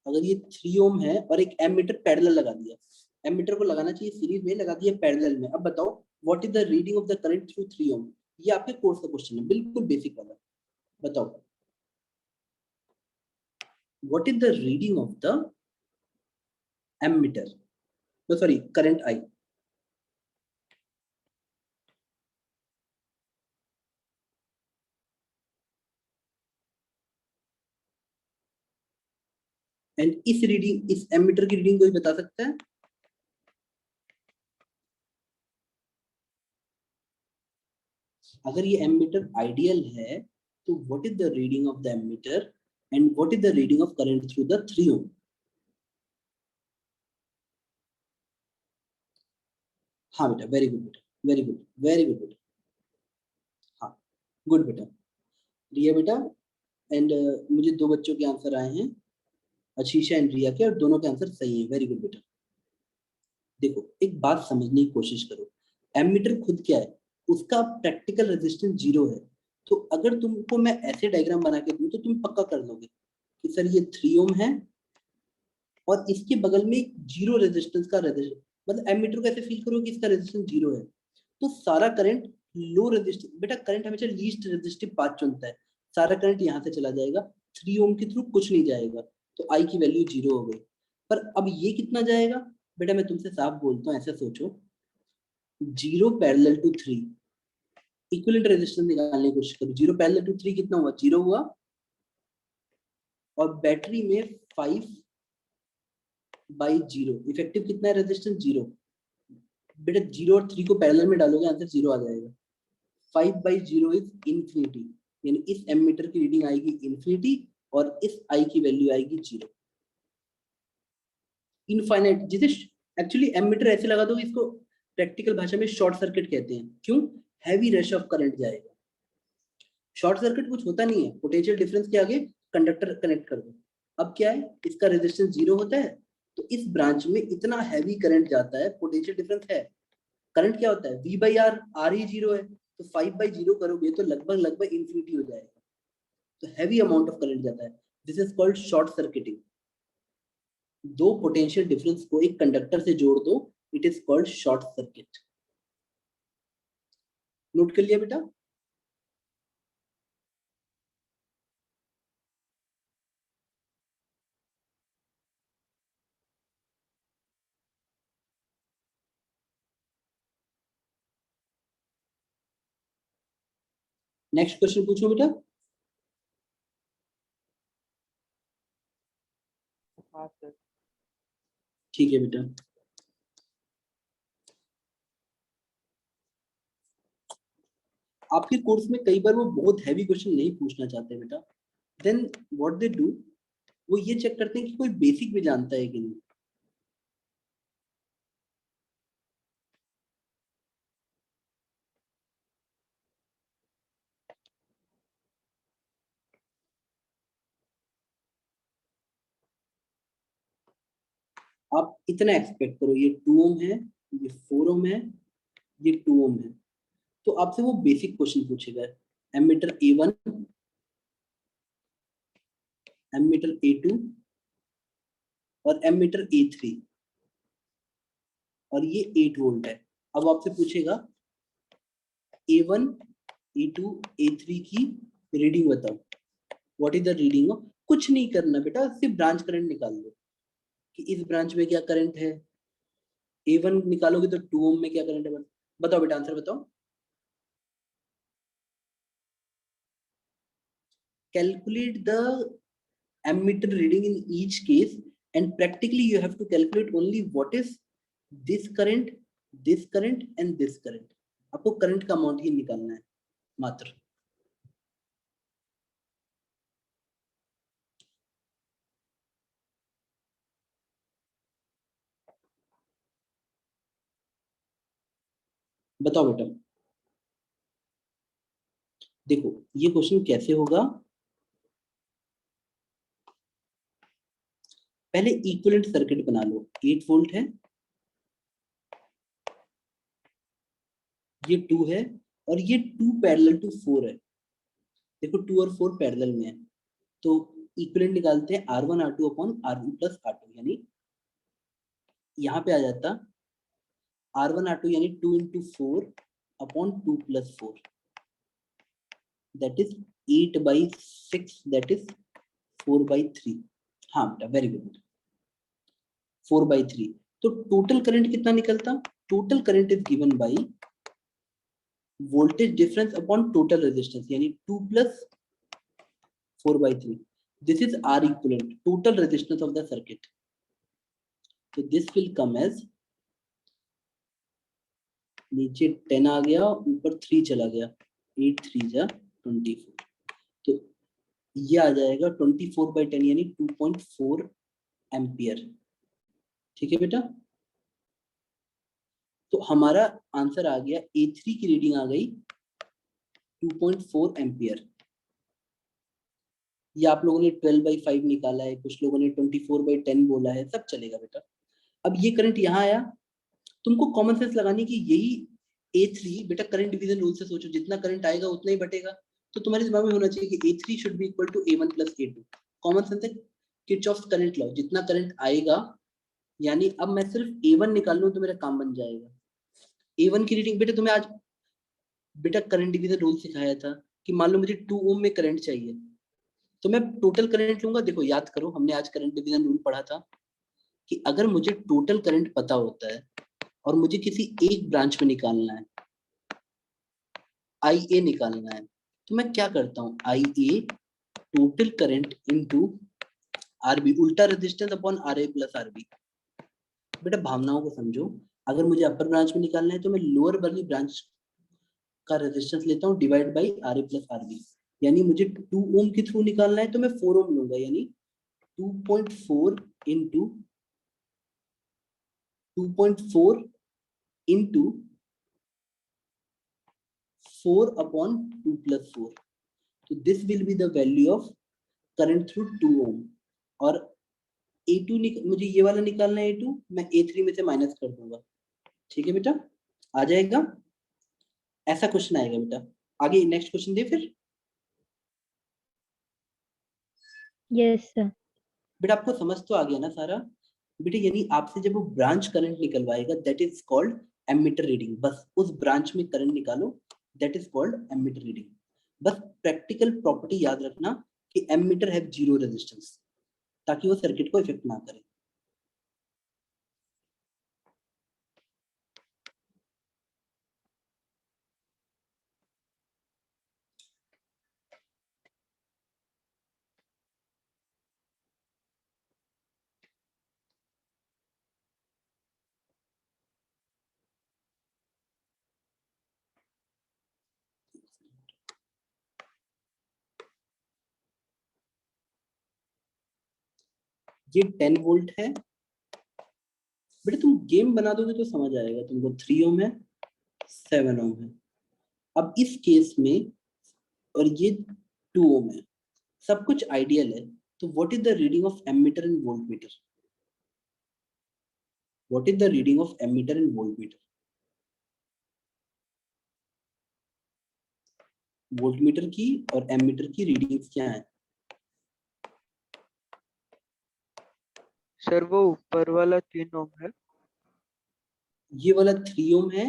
अगर ये 3 ओम है और एक एमीटर पैरेलल लगा दिया, एमीटर को लगाना चाहिए सीरीज में, लगा दिया पैरेलल में, अब बताओ what is the reading of the current through 3 ओम। ये आपके कोर्स का क्वेश्चन है, बिल्कुल बेसिक वाला। बताओ what is the reading of the ammeter, no sorry current I. And इस रीडिंग, इस एमीटर की रीडिंग कोई बता सकता है? अगर ये एमीटर आइडियल है तो what is the reading of the ammeter and what is the reading of current through the 3 ohm. हाँ बेटा, वेरी गुड बेटा, वेरी गुड, वेरी गुड बेटा, हाँ गुड बेटा, रिया बेटा। एंड मुझे 2 बच्चों के आंसर आए हैं, आशीषा एंड रिया के, और दोनों के आंसर सही है, वेरी गुड बेटा। देखो एक बात समझने की कोशिश करो, एमीटर खुद क्या है, उसका प्रैक्टिकल रेजिस्टेंस 0 है, तो अगर तुमको मैं ऐसे डायग्राम बना के दूं तो तुम पक्का कर लोगे कि सर ये 3 ओम है और इसके बगल में 0 रेजिस्टेंस का रेजिस्टेंस, मतलब एमीटर को ऐसे फील करो कि इसका रेजिस्टेंस 0 है, तो सारा करंट लो रेजिस्टिव, बेटा करंट हमेशा लीस्ट रेजिस्टिव पाथ चुनता है, सारा करंट यहाँ से चला जाएगा, 3 ओम के थ्रू कुछ नहीं जाएगा, तो आई की वैल्यू 0 हो गई। पर अब ये कितना जाएगा बेटा, मैं तुमसे साफ बोलता हूँ, ऐसे सोचो 0 पैरेलल टू 3, इक्विवेलेंट रेजिस्टेंस निकालने की कोशिश करो, 0 पैरेलल टू 3 कितना हुआ? 0 हुआ, और बैटरी में 5/0, इफेक्टिव कितना है रेजिस्टेंस? 0। बेटा 0 और 3 को पैरेलल में डालोगे आंसर 0 आ जाएगा, 5/0 इज इंफिनिटी, यानी इस एमीटर की रीडिंग आएगी इंफिनिटी और इस आई की वैल्यू आएगी 0, इनफाइनाइट। जिसे एक्चुअली एमीटर ऐसे लगा दो, इसको प्रैक्टिकल भाषा में शॉर्ट सर्किट कहते हैं, क्यों? हैवी रश ऑफ करंट जाएगा। शॉर्ट सर्किट कुछ होता नहीं है, पोटेंशियल डिफरेंस के आगे कंडक्टर कनेक्ट कर दो, अब क्या है, इसका रेजिस्टेंस 0 होता है, तो इस ब्रांच में इतना हैवी करंट जाता है, पोटेंशियल डिफरेंस है, करंट क्या होता है? V/R, R ही 0 है, तो 5/0 करोगे तो लगभग लगभग इंफिनिटी हो जाएगा, तो हैवी अमाउंट ऑफ करंट जाता है, this is called short circuiting. दो पोटेंशियल डिफरेंस को एक कंडक्टर से जोड़ दो, it is called short circuit. Note कर लिया बेटा? नेक्स्ट क्वेश्चन पूछो बेटा। हाँ सर। ठीक है बेटा, आपके कोर्स में कई बार वो बहुत हैवी क्वेश्चन नहीं पूछना चाहते बेटा, देन व्हाट दे डू, वो ये चेक करते हैं कि कोई बेसिक भी जानता है कि नहीं। आप इतना एक्सपेक्ट करो, ये 2 ओम है, ये 4 ओम है, ये 2 ओम है, तो आपसे वो बेसिक क्वेश्चन पूछेगा, एमीटर A1, एमीटर A2 और एमीटर A3, और ये 8 वोल्ट है। अब आपसे पूछेगा A1, A2, A3 की रीडिंग बताओ, what is the reading of, कुछ नहीं करना बेटा, सिर्फ ब्रांच करंट निकाल लो कि इस ब्रांच में क्या करंट है। A1 निकालोगे तो 2 ओम में क्या करंट है, बस बताओ बेटा, आंसर बताओ। Calculate the ammeter reading in each case, and practically you have to calculate only what is this current, this current and this current. आपको करंट का अमाउंट ही निकालना है मात्र। बताओ बेटा, देखो ये क्वेश्चन कैसे होगा, पहले इक्विवेलेंट सर्किट बना लो, 8 वोल्ट है, ये 2 है, और ये 2 पैरेलल टू 4 है। देखो 2 और 4 पैरेलल में है, तो इक्विवेलेंट निकालते हैं R1 R2 upon R1 plus R2, यानी यहाँ पे आ जाता R1 R2 यानी 2 into 4 upon 2 plus 4, that is 8 by 6, that is 4 by 3। हाँ बेटा, वेरी गुड, 4 by 3। तो टोटल करंट कितना निकलता, total current is given by voltage difference upon total resistance, यानी 2 plus 4 by 3, this is R equivalent, total resistance of the circuit, so this will come as, नीचे 10 आ गया, ऊपर 3 चला गया, 8 3 जा 24, तो ये आ जाएगा 24 by 10 यानी 2.4 एम्पियर। ठीक है बेटा, तो हमारा आंसर आ गया, A3 की रीडिंग आ गई 2.4 एम्पियर। ये आप लोगों ने 12 by 5 निकाला है, कुछ लोगों ने 24 by 10 बोला है, सब चलेगा बेटा। अब ये करंट यहाँ आया, तुमको कॉमन सेंस लगानी कि यही A3 बेटा, करंट डिवीजन रूल से सोचो, जितना करंट आएगा उतना ही बटेगा, तो तुम्हारे दिमाग में होना चाहिए कि A3 should be equal to A1 plus A2। Common sense है, किरचॉफ्स करंट लॉ, जितना करंट आएगा, यानी अब मैं सिर्फ A1 निकाल लूं तो मेरा काम बन जाएगा। A1 की रीडिंग बेटा, तुम्हें आज बेटा करंट डिवीजन रूल सिखाया था कि मान लो मुझे 2 ओम में करंट चाहिए, तो मैं टोटल करंट लूंगा। देखो याद करो, हमने आज करंट डिवीजन रूल पढ़ा था कि अगर मुझे टोटल करंट पता होता है और मुझे किसी एक ब्रांच में निकालना है, IA निकालना है, तो मैं क्या करता हूँ, IA total current into RB, उल्टा resistance upon RA plus RB। बेटा भावनाओं को समझो, अगर मुझे अपर ब्रांच में निकालना है तो मैं लोअर वाली ब्रांच का रेजिस्टेंस लेता हूँ divide by RA plus RB, यानी मुझे 2 ओम के थ्रू निकालना है तो मैं 4 ओम लूंगा, यानी 2.4 इंटू 2.4 इंटू 4 अपॉन 2 प्लस 4, तो this will be the value of current through 2 ओम। और A2 मुझे ये वाला निकालना है, A2 मैं A3 में से माइनस कर दूंगा। ठीक है बेटा, आ जाएगा, ऐसा क्वेश्चन आएगा बेटा। आगे नेक्स्ट क्वेश्चन दे फिर। Yes sir. बेटा आपको समझ तो आ गया ना सारा बेटा, यानी आपसे जब वो ब्रांच करंट निकलवाएगा that is called ammeter reading, बस उस ब्रांच में करंट निकालो, that is called ammeter reading. बस प्रैक्टिकल प्रॉपर्टी याद रखना कि एमीटर हैव जीरो रेजिस्टेंस, ताकि वो सर्किट को इफेक्ट ना करे। ये 10 वोल्ट है बेटा, तुम गेम बना दोगे तो समझ आएगा तुमको। 3 ओम है, 7 ओम है। अब इस केस में, और ये 2 ओम है, सब कुछ आइडियल है, तो what is the reading of ammeter and voltmeter. What is the reading of ammeter and voltmeter? Voltmeter की और एमीटर की रीडिंग्स क्या है? सर वो ऊपर वाला 3 ओम है। ये वाला 3 ओम है,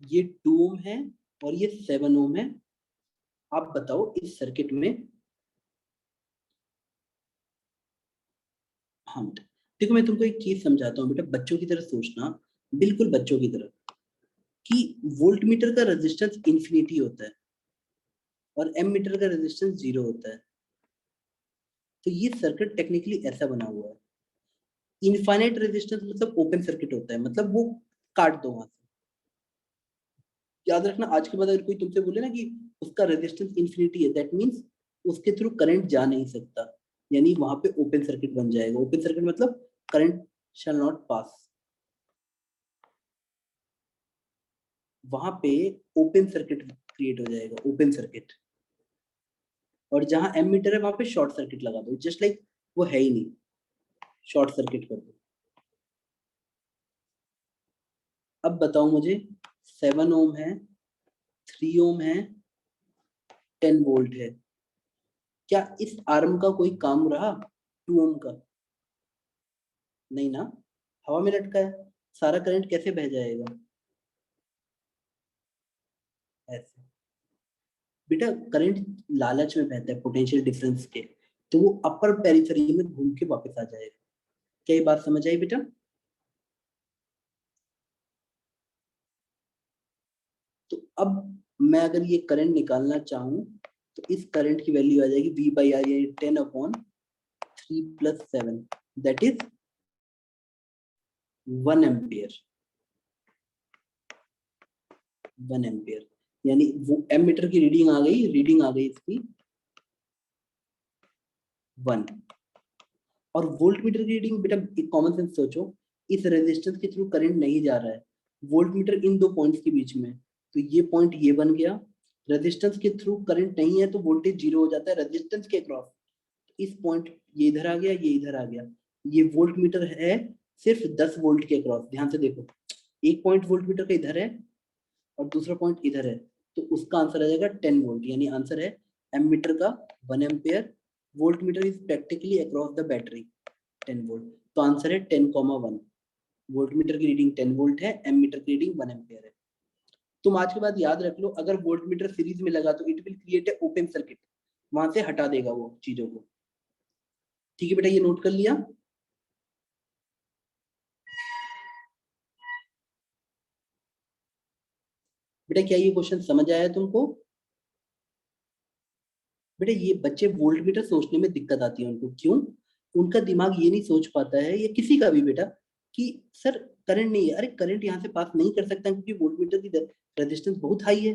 ये 2 ओम है और ये 7 ओम है। आप बताओ इस सर्किट में, हाँ बेटा देखो मैं तुमको एक चीज समझाता हूँ बेटा, बच्चों की तरह सोचना, बिल्कुल बच्चों की तरह, कि वोल्टमीटर का रेजिस्टेंस इंफिनिटी होता है और एमीटर का रेजिस्टेंस 0 होता है। तो ये सर्किट टेक्निकली ऐसा बना हुआ है। इनफाइनाइट रेजिस्टेंस मतलब ओपन सर्किट होता है, मतलब वो काट दो वहां से। याद रखना, आज के बाद अगर कोई तुमसे बोले ना कि उसका रेजिस्टेंस इंफिनिटी है, दैट मींस उसके थ्रू करंट जा नहीं सकता, यानी वहां पे ओपन सर्किट बन जाएगा। ओपन सर्किट मतलब करंट शैल नॉट पास, वहां पे ओपन सर्किट क्रिएट हो जाएगा, ओपन सर्किट। और जहां एमीटर है वहां पे शॉर्ट सर्किट लगा दो, जस्ट लाइक वो है ही नहीं, शॉर्ट सर्किट कर दो। अब बताओ मुझे, 7 ओम है, 3 ओम है, 10 वोल्ट है, क्या इस आर्म का कोई काम रहा 2 ओम का? नहीं ना, हवा में लटका है, सारा करंट कैसे बह जाएगा? ऐसे बेटा, करंट लालच में बहता है पोटेंशियल डिफरेंस के, तो वो अपर पेरिफेरी में घूम के वापस आ जाएगा। क्या ये बात समझ आई बेटा? तो अब मैं अगर ये करंट निकालना चाहूं तो इस करंट की वैल्यू आ जाएगी V by R, यानी 10/3 + 7, दैट इज 1 एम्पियर। 1 एम्पियर यानी वो एमीटर की रीडिंग आ गई, रीडिंग आ गई इसकी 1। और वोल्टमीटर की रीडिंग बेटा, एक कॉमन सेंस सोचो, इस रेजिस्टेंस के थ्रू करंट नहीं जा रहा है, वोल्टमीटर इन दो पॉइंट्स के बीच में, तो ये पॉइंट ये बन गया। रेजिस्टेंस के थ्रू करंट नहीं है तो वोल्टेज 0 हो जाता है रेजिस्टेंस के अक्रॉस। इस पॉइंट ये इधर आ गया, ये इधर आ गया, ये वोल्टमीटर है सिर्फ 10 वोल्ट के अक्रॉस। ध्यान से देखो, एक पॉइंट वोल्टमीटर का इधर है और दूसरा पॉइंट इधर है, तो उसका आंसर आ जाएगा 10 वोल्ट, यानी आंसर है एमीटर का 1 ampere, voltmeter is practically across the battery 10 volt, तो आंसर है 10,1। वोल्टमीटर की रीडिंग 10 वोल्ट है, एमीटर की रीडिंग 1 एम्पियर है। तुम आज के बाद याद रख लो, अगर वोल्टमीटर सीरीज में लगा तो it will create a open circuit, वहां से हटा देगा वो चीजों को। ठीक है बेटा, ये नोट कर लिया? बेटा क्या ये क्वेश्चन समझ आया तुमको? बेटा ये बच्चे वोल्टमीटर सोचने में दिक्कत आती है उनको, क्यों? उनका दिमाग ये नहीं सोच पाता है, या किसी का भी बेटा, कि सर करंट नहीं है। अरे करंट यहाँ से पास नहीं कर सकता क्योंकि वोल्टमीटर की रेजिस्टेंस बहुत हाई है।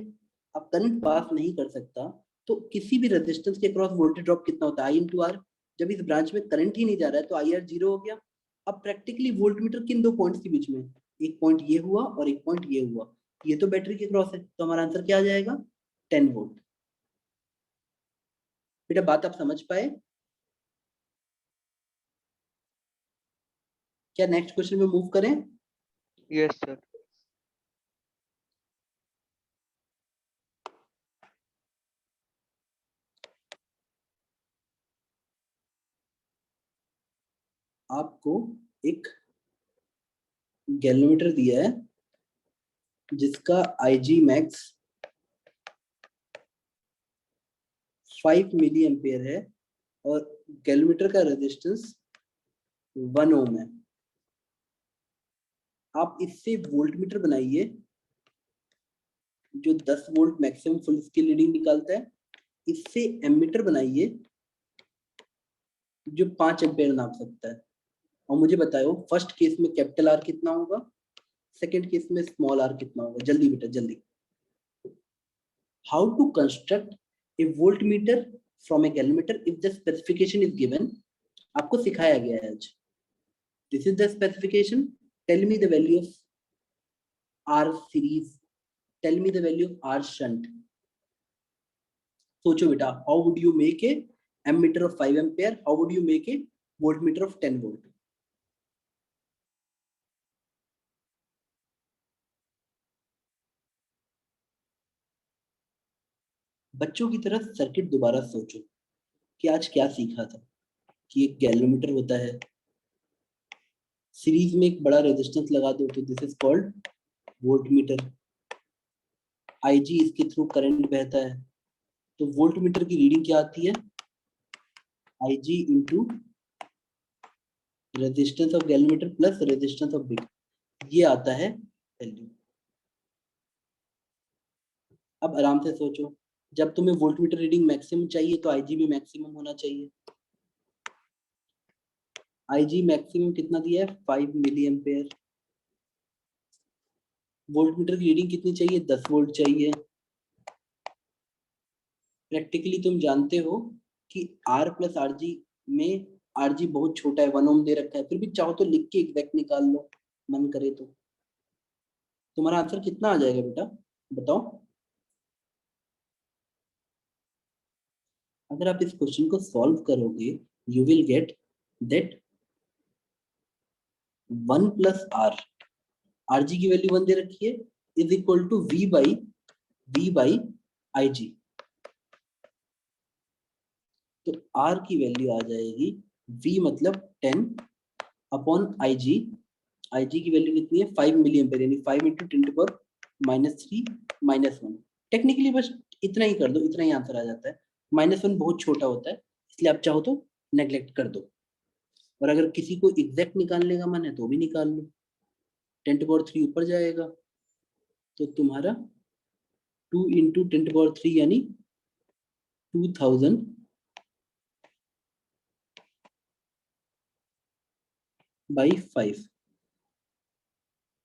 अब करंट पास नहीं कर सकता तो किसी भी रेजिस्टेंस के क्रॉस वोल्टेज ड्रॉप कितना होता है, I/R। जब इस ब्रांच में करंट ही नहीं जा रहा है तो IR 0 हो गया। अब प्रैक्टिकली वोल्टमीटर किन दो पॉइंट्स के बीच में, एक पॉइंट ये हुआ और एक पॉइंट ये हुआ, ये तो बैटरी के क्रॉस है, तो हमारा आंसर क्या आ जाएगा? 10 वोल्ट। बेटा बात आप समझ पाए? क्या नेक्स्ट क्वेश्चन में मूव करें? Yes sir. आपको एक गैल्वेनोमीटर दिया है जिसका IG मैक्स 5 मिली एम्पियर है और गैल्वेनोमीटर का रेजिस्टेंस 1 ओम है। आप इससे वोल्टमीटर बनाइए जो 10 volt maximum full scale reading निकालता है, इससे एमीटर बनाइए जो 5 एम्पियर नाप सकता है। और मुझे बताओ फर्स्ट केस में कैपिटल R कितना होगा, सेकंड केस में स्मॉल r कितना होगा? जल्दी बेटा जल्दी। How to construct a voltmeter from a galvanometer if the specification is given. आपको सिखाया गया है आज, this is the specification, tell me the value of R series, tell me the value of R shunt. सोचो बेटा, how would you make a ammeter of 5 ampere, how would you make A voltmeter of 10 volt? बच्चों की तरह circuit दोबारा सोचो कि आज क्या सीखा था, कि एक गैल्वेनोमीटर होता है, सीरीज में एक बड़ा रेजिस्टेंस लगा दो तो this is called voltmeter. IG इसके थ्रू करंट बहता है, तो वोल्टमीटर की रीडिंग क्या आती है, IG into resistance of galvanometer plus resistance of big, ये आता है वैल्यू। अब आराम से सोचो, जब तुम्हें वोल्टमीटर रीडिंग मैक्सिमम चाहिए तो आईजी भी मैक्सिमम होना चाहिए। आईजी मैक्सिमम कितना दिया है, 5 मिली एम्पेयर। वोल्टमीटर की रीडिंग कितनी चाहिए, 10 वोल्ट चाहिए। प्रैक्टिकली तुम जानते हो कि R प्लस आरजी में आरजी बहुत छोटा है, 1 ओम दे रखा है, फिर भी चाहो तो लिख के एग्जैक्ट निकाल लो मन करे तो। तुम्हारा आंसर कितना आ जाएगा बेटा, बताओ। अगर आप इस क्वेश्चन को सॉल्व करोगे you will get that 1 plus R, RG की वैल्यू 1 दे रखी है, is equal to V by I G. तो R की वैल्यू आ जाएगी V मतलब 10 अपॉन IG। IG की वैल्यू कितनी है, 5 मिली एम्पेयर, यानी 5 इंटू 10⁻³ -1। टेक्निकली बस इतना ही कर दो, इतना ही आंसर आ जाता है। -1 बहुत छोटा होता है, इसलिए आप चाहो तो नेग्लेक्ट कर दो, और अगर किसी को एग्जैक्ट निकालने का मन है तो भी निकाल लो। 10⁻³ ऊपर जाएगा तो तुम्हारा 2 इंटू 10⁻³ यानी 2000 बाई 5।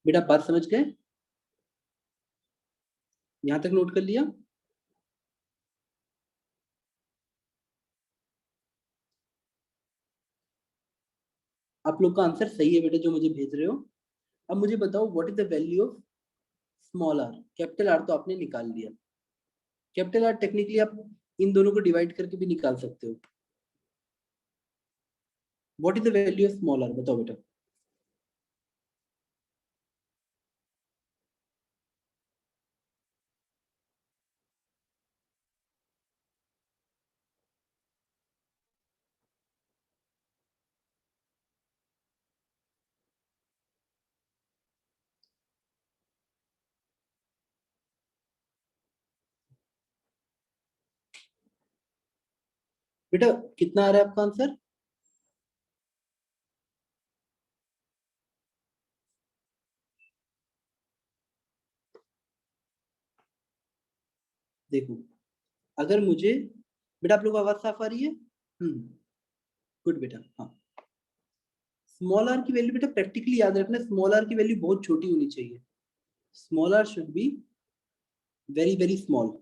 बेटा बात समझ गए, यहां तक नोट कर लिया। आप लोग का आंसर सही है बेटा जो मुझे भेज रहे हो। अब मुझे बताओ what is the value of small R. Capital R तो आपने निकाल लिया, कैपिटल आर टेक्निकली आप इन दोनों को डिवाइड करके भी निकाल सकते हो। What is the value of small R, बताओ बेटा। बेटा कितना आ रहा है आपका आंसर, देखो अगर मुझे, बेटा आप लोग को आवाज साफ आ रही है, गुड बेटा। हाँ, स्मॉल आर की वैल्यू बेटा प्रैक्टिकली याद रखना, स्मॉल आर की वैल्यू बहुत छोटी होनी चाहिए। Small R should be very very small.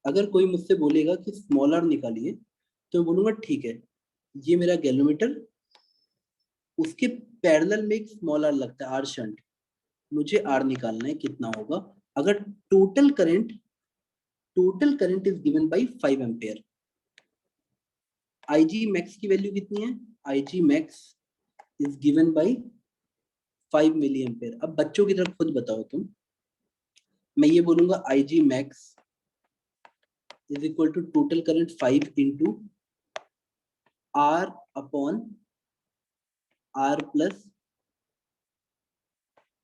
अगर कोई मुझसे बोलेगा कि स्मॉल आर निकालिए तो मैं बोलूंगा ठीक है, ये मेरा गैल्वेनोमीटर, उसके पैरेलल में एक स्मॉल आर लगता है, आर शंट, मुझे आर निकालना है कितना होगा। अगर total current is given by 5 ampere, IG max की वैल्यू कितनी है, IG max is given by 5 milli ampere. अब बच्चों की तरफ खुद बताओ तुम, मैं ये बोलूंगा IG max is equal to total current 5 into R upon R plus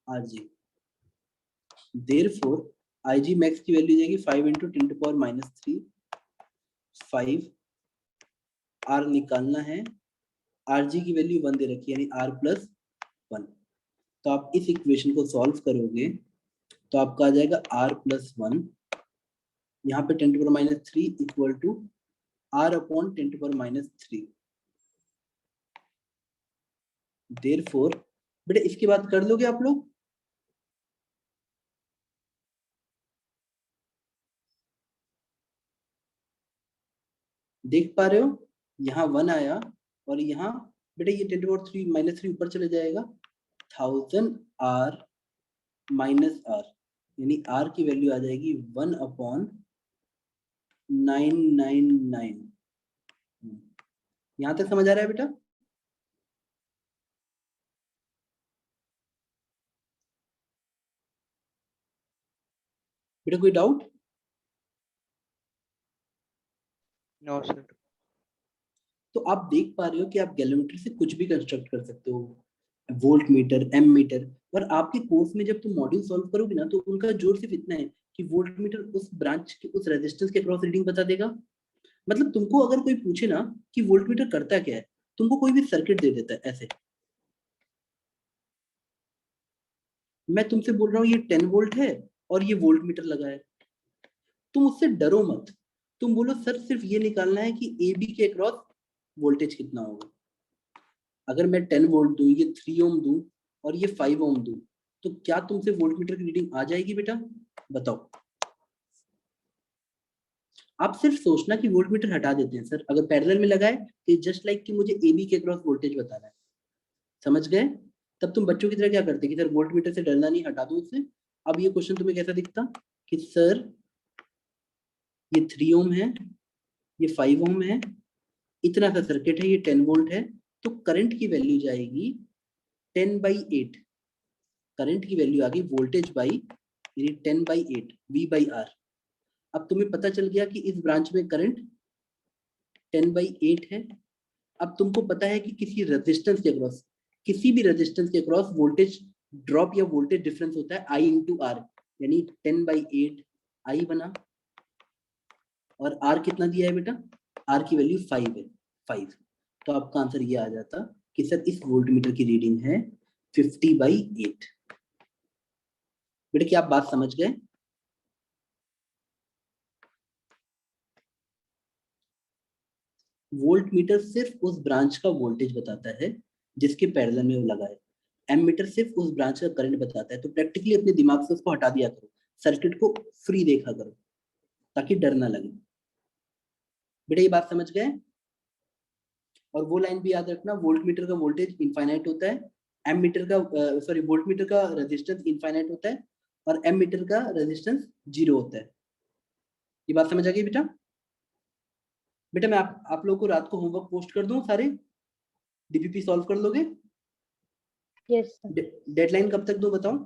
R G. Therefore, IG max की वैल्यू जाएगी 5 इंटू 10⁻³ 5। R निकालना है, RG की वैल्यू 1 दे रखी है यानी R प्लस 1। तो आप इस इक्वेशन को सॉल्व करोगे तो आपका आ जाएगा R प्लस 1, यहाँ पे 10⁻³ equal to R upon 10⁻³। Therefore, बेटा इसके बाद कर लोगे आप लोग, देख पा रहे हो, यहाँ 1 आया और यहाँ बेटा ये 10⁻³ ऊपर चले जाएगा, 1000 R माइनस आर, यानी आर की वैल्यू आ जाएगी 1 अपॉन 999। यहां तक समझ आ रहा है बेटा। बेटा कोई डाउट? No sir. तो आप देख पा रहे हो कि आप गैलोमीटर से कुछ भी कंस्ट्रक्ट कर सकते हो, वोल्ट मीटर, एम मीटर। और आपके कोर्स में जब तुम मॉड्यूल सॉल्व करोगे ना, तो उनका जोर सिर्फ इतना है कि वोल्ट मीटर उस ब्रांच के उस रेजिस्टेंस के क्रॉस रीडिंग बता देगा। मतलब तुमको अगर कोई पूछे ना कि वोल्ट मीटर करता क्या है, तुमको कोई भी सर्किट दे देता है ऐसे। मैं तुमसे बोल रहा हूँ ये 10 वोल्ट है और ये वोल्ट मीटर लगा है, तुम उससे डरो मत। तुम बोलो सर सिर्फ ये निकालना है कि ए बी के अक्रॉस वोल्टेज कितना होगा। अगर मैं 10 वोल्ट दूं, ये 3 ओम दूं और ये 5 ओम दूं, तो क्या तुमसे वोल्ट मीटर की रीडिंग आ जाएगी बेटा? बताओ। आप सिर्फ सोचना कि वोल्ट मीटर हटा देते हैं सर, अगर पैरेलल में लगाए तो जस्ट लाइक कि मुझे ए बी के अक्रॉस वोल्टेज बताना है। समझ गए? तब तुम बच्चों की तरह क्या करते कि सर वोल्ट मीटर से डरना नहीं, हटा दो उससे। अब ये क्वेश्चन तुम्हें कैसा दिखता कि सर ये 3 ओम है, ये 5 ओम है, इतना सा सर्किट है, ये 10 वोल्ट है, तो करंट की वैल्यू जाएगी 10/8। करंट की वैल्यू आ गई वोल्टेज बाई 10/8 V/R। अब तुम्हें पता चल गया कि इस ब्रांच में करंट 10/8 है। अब तुमको पता है कि किसी रेजिस्टेंस के अक्रॉस, किसी भी रेजिस्टेंस के अक्रॉस वोल्टेज ड्रॉप या वोल्टेज डिफरेंस होता है I × R, यानी 10/8 I बना। और R कितना दिया है बेटा? R की वैल्यू 5 है, 5। तो आपका आंसर ये आ जाता कि सर इस वोल्ट मीटर की रीडिंग है 50/8। बेटा क्या आप बात समझ गए? वोल्ट मीटर सिर्फ उस ब्रांच का वोल्टेज बताता है जिसके पैरेलल में वो लगा है। एम मीटर सिर्फ उस ब्रांच का करंट बताता है। तो प्रैक्टिकली अपने दिमाग से उसको हटा दिया करो, सर्किट को फ्री देखा करो ताकि डर ना लगे। बेटा ये बात समझ गए? और वो लाइन भी याद रखना, वोल्ट मीटर का वोल्टेज इनफाइनाइट होता है, एम मीटर का वोल्ट मीटर का रेजिस्टेंस इनफाइनाइट होता है, और एम मीटर का रेजिस्टेंस 0 होता है। ये बात समझ आ गई बेटा? बेटा मैं आप लोगों को रात को होमवर्क पोस्ट कर दूं सारे, डीपीपी सॉल्व कर लोगे? Yes sir. डेडलाइन कब तक दूं बताओ?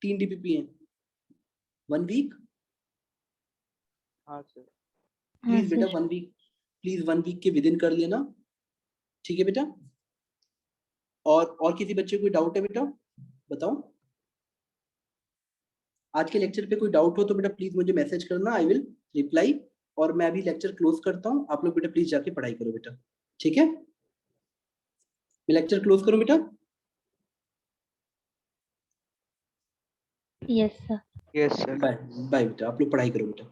3 डीपीपी है, 1 वीक। हाँ सर। हाँ प्लीज बेटा सर। 1 वीक, प्लीज 1 वीक के विद इन कर लेना, ठीक है बेटा? और किसी बच्चे को कोई डाउट है बेटा? बताओ। आज के लेक्चर पे कोई डाउट हो तो बेटा प्लीज मुझे मैसेज करना, आई विल रिप्लाई। और मैं अभी लेक्चर क्लोज करता हूँ, आप लोग बेटा प्लीज जाके पढ़ाई करो बेटा, ठीक है? मैं लेक्चर क्लोज करूँ बेटा? Yes sir. Yes sir. Bye bye बेटा, आप लोग पढ़ाई करो बेटा।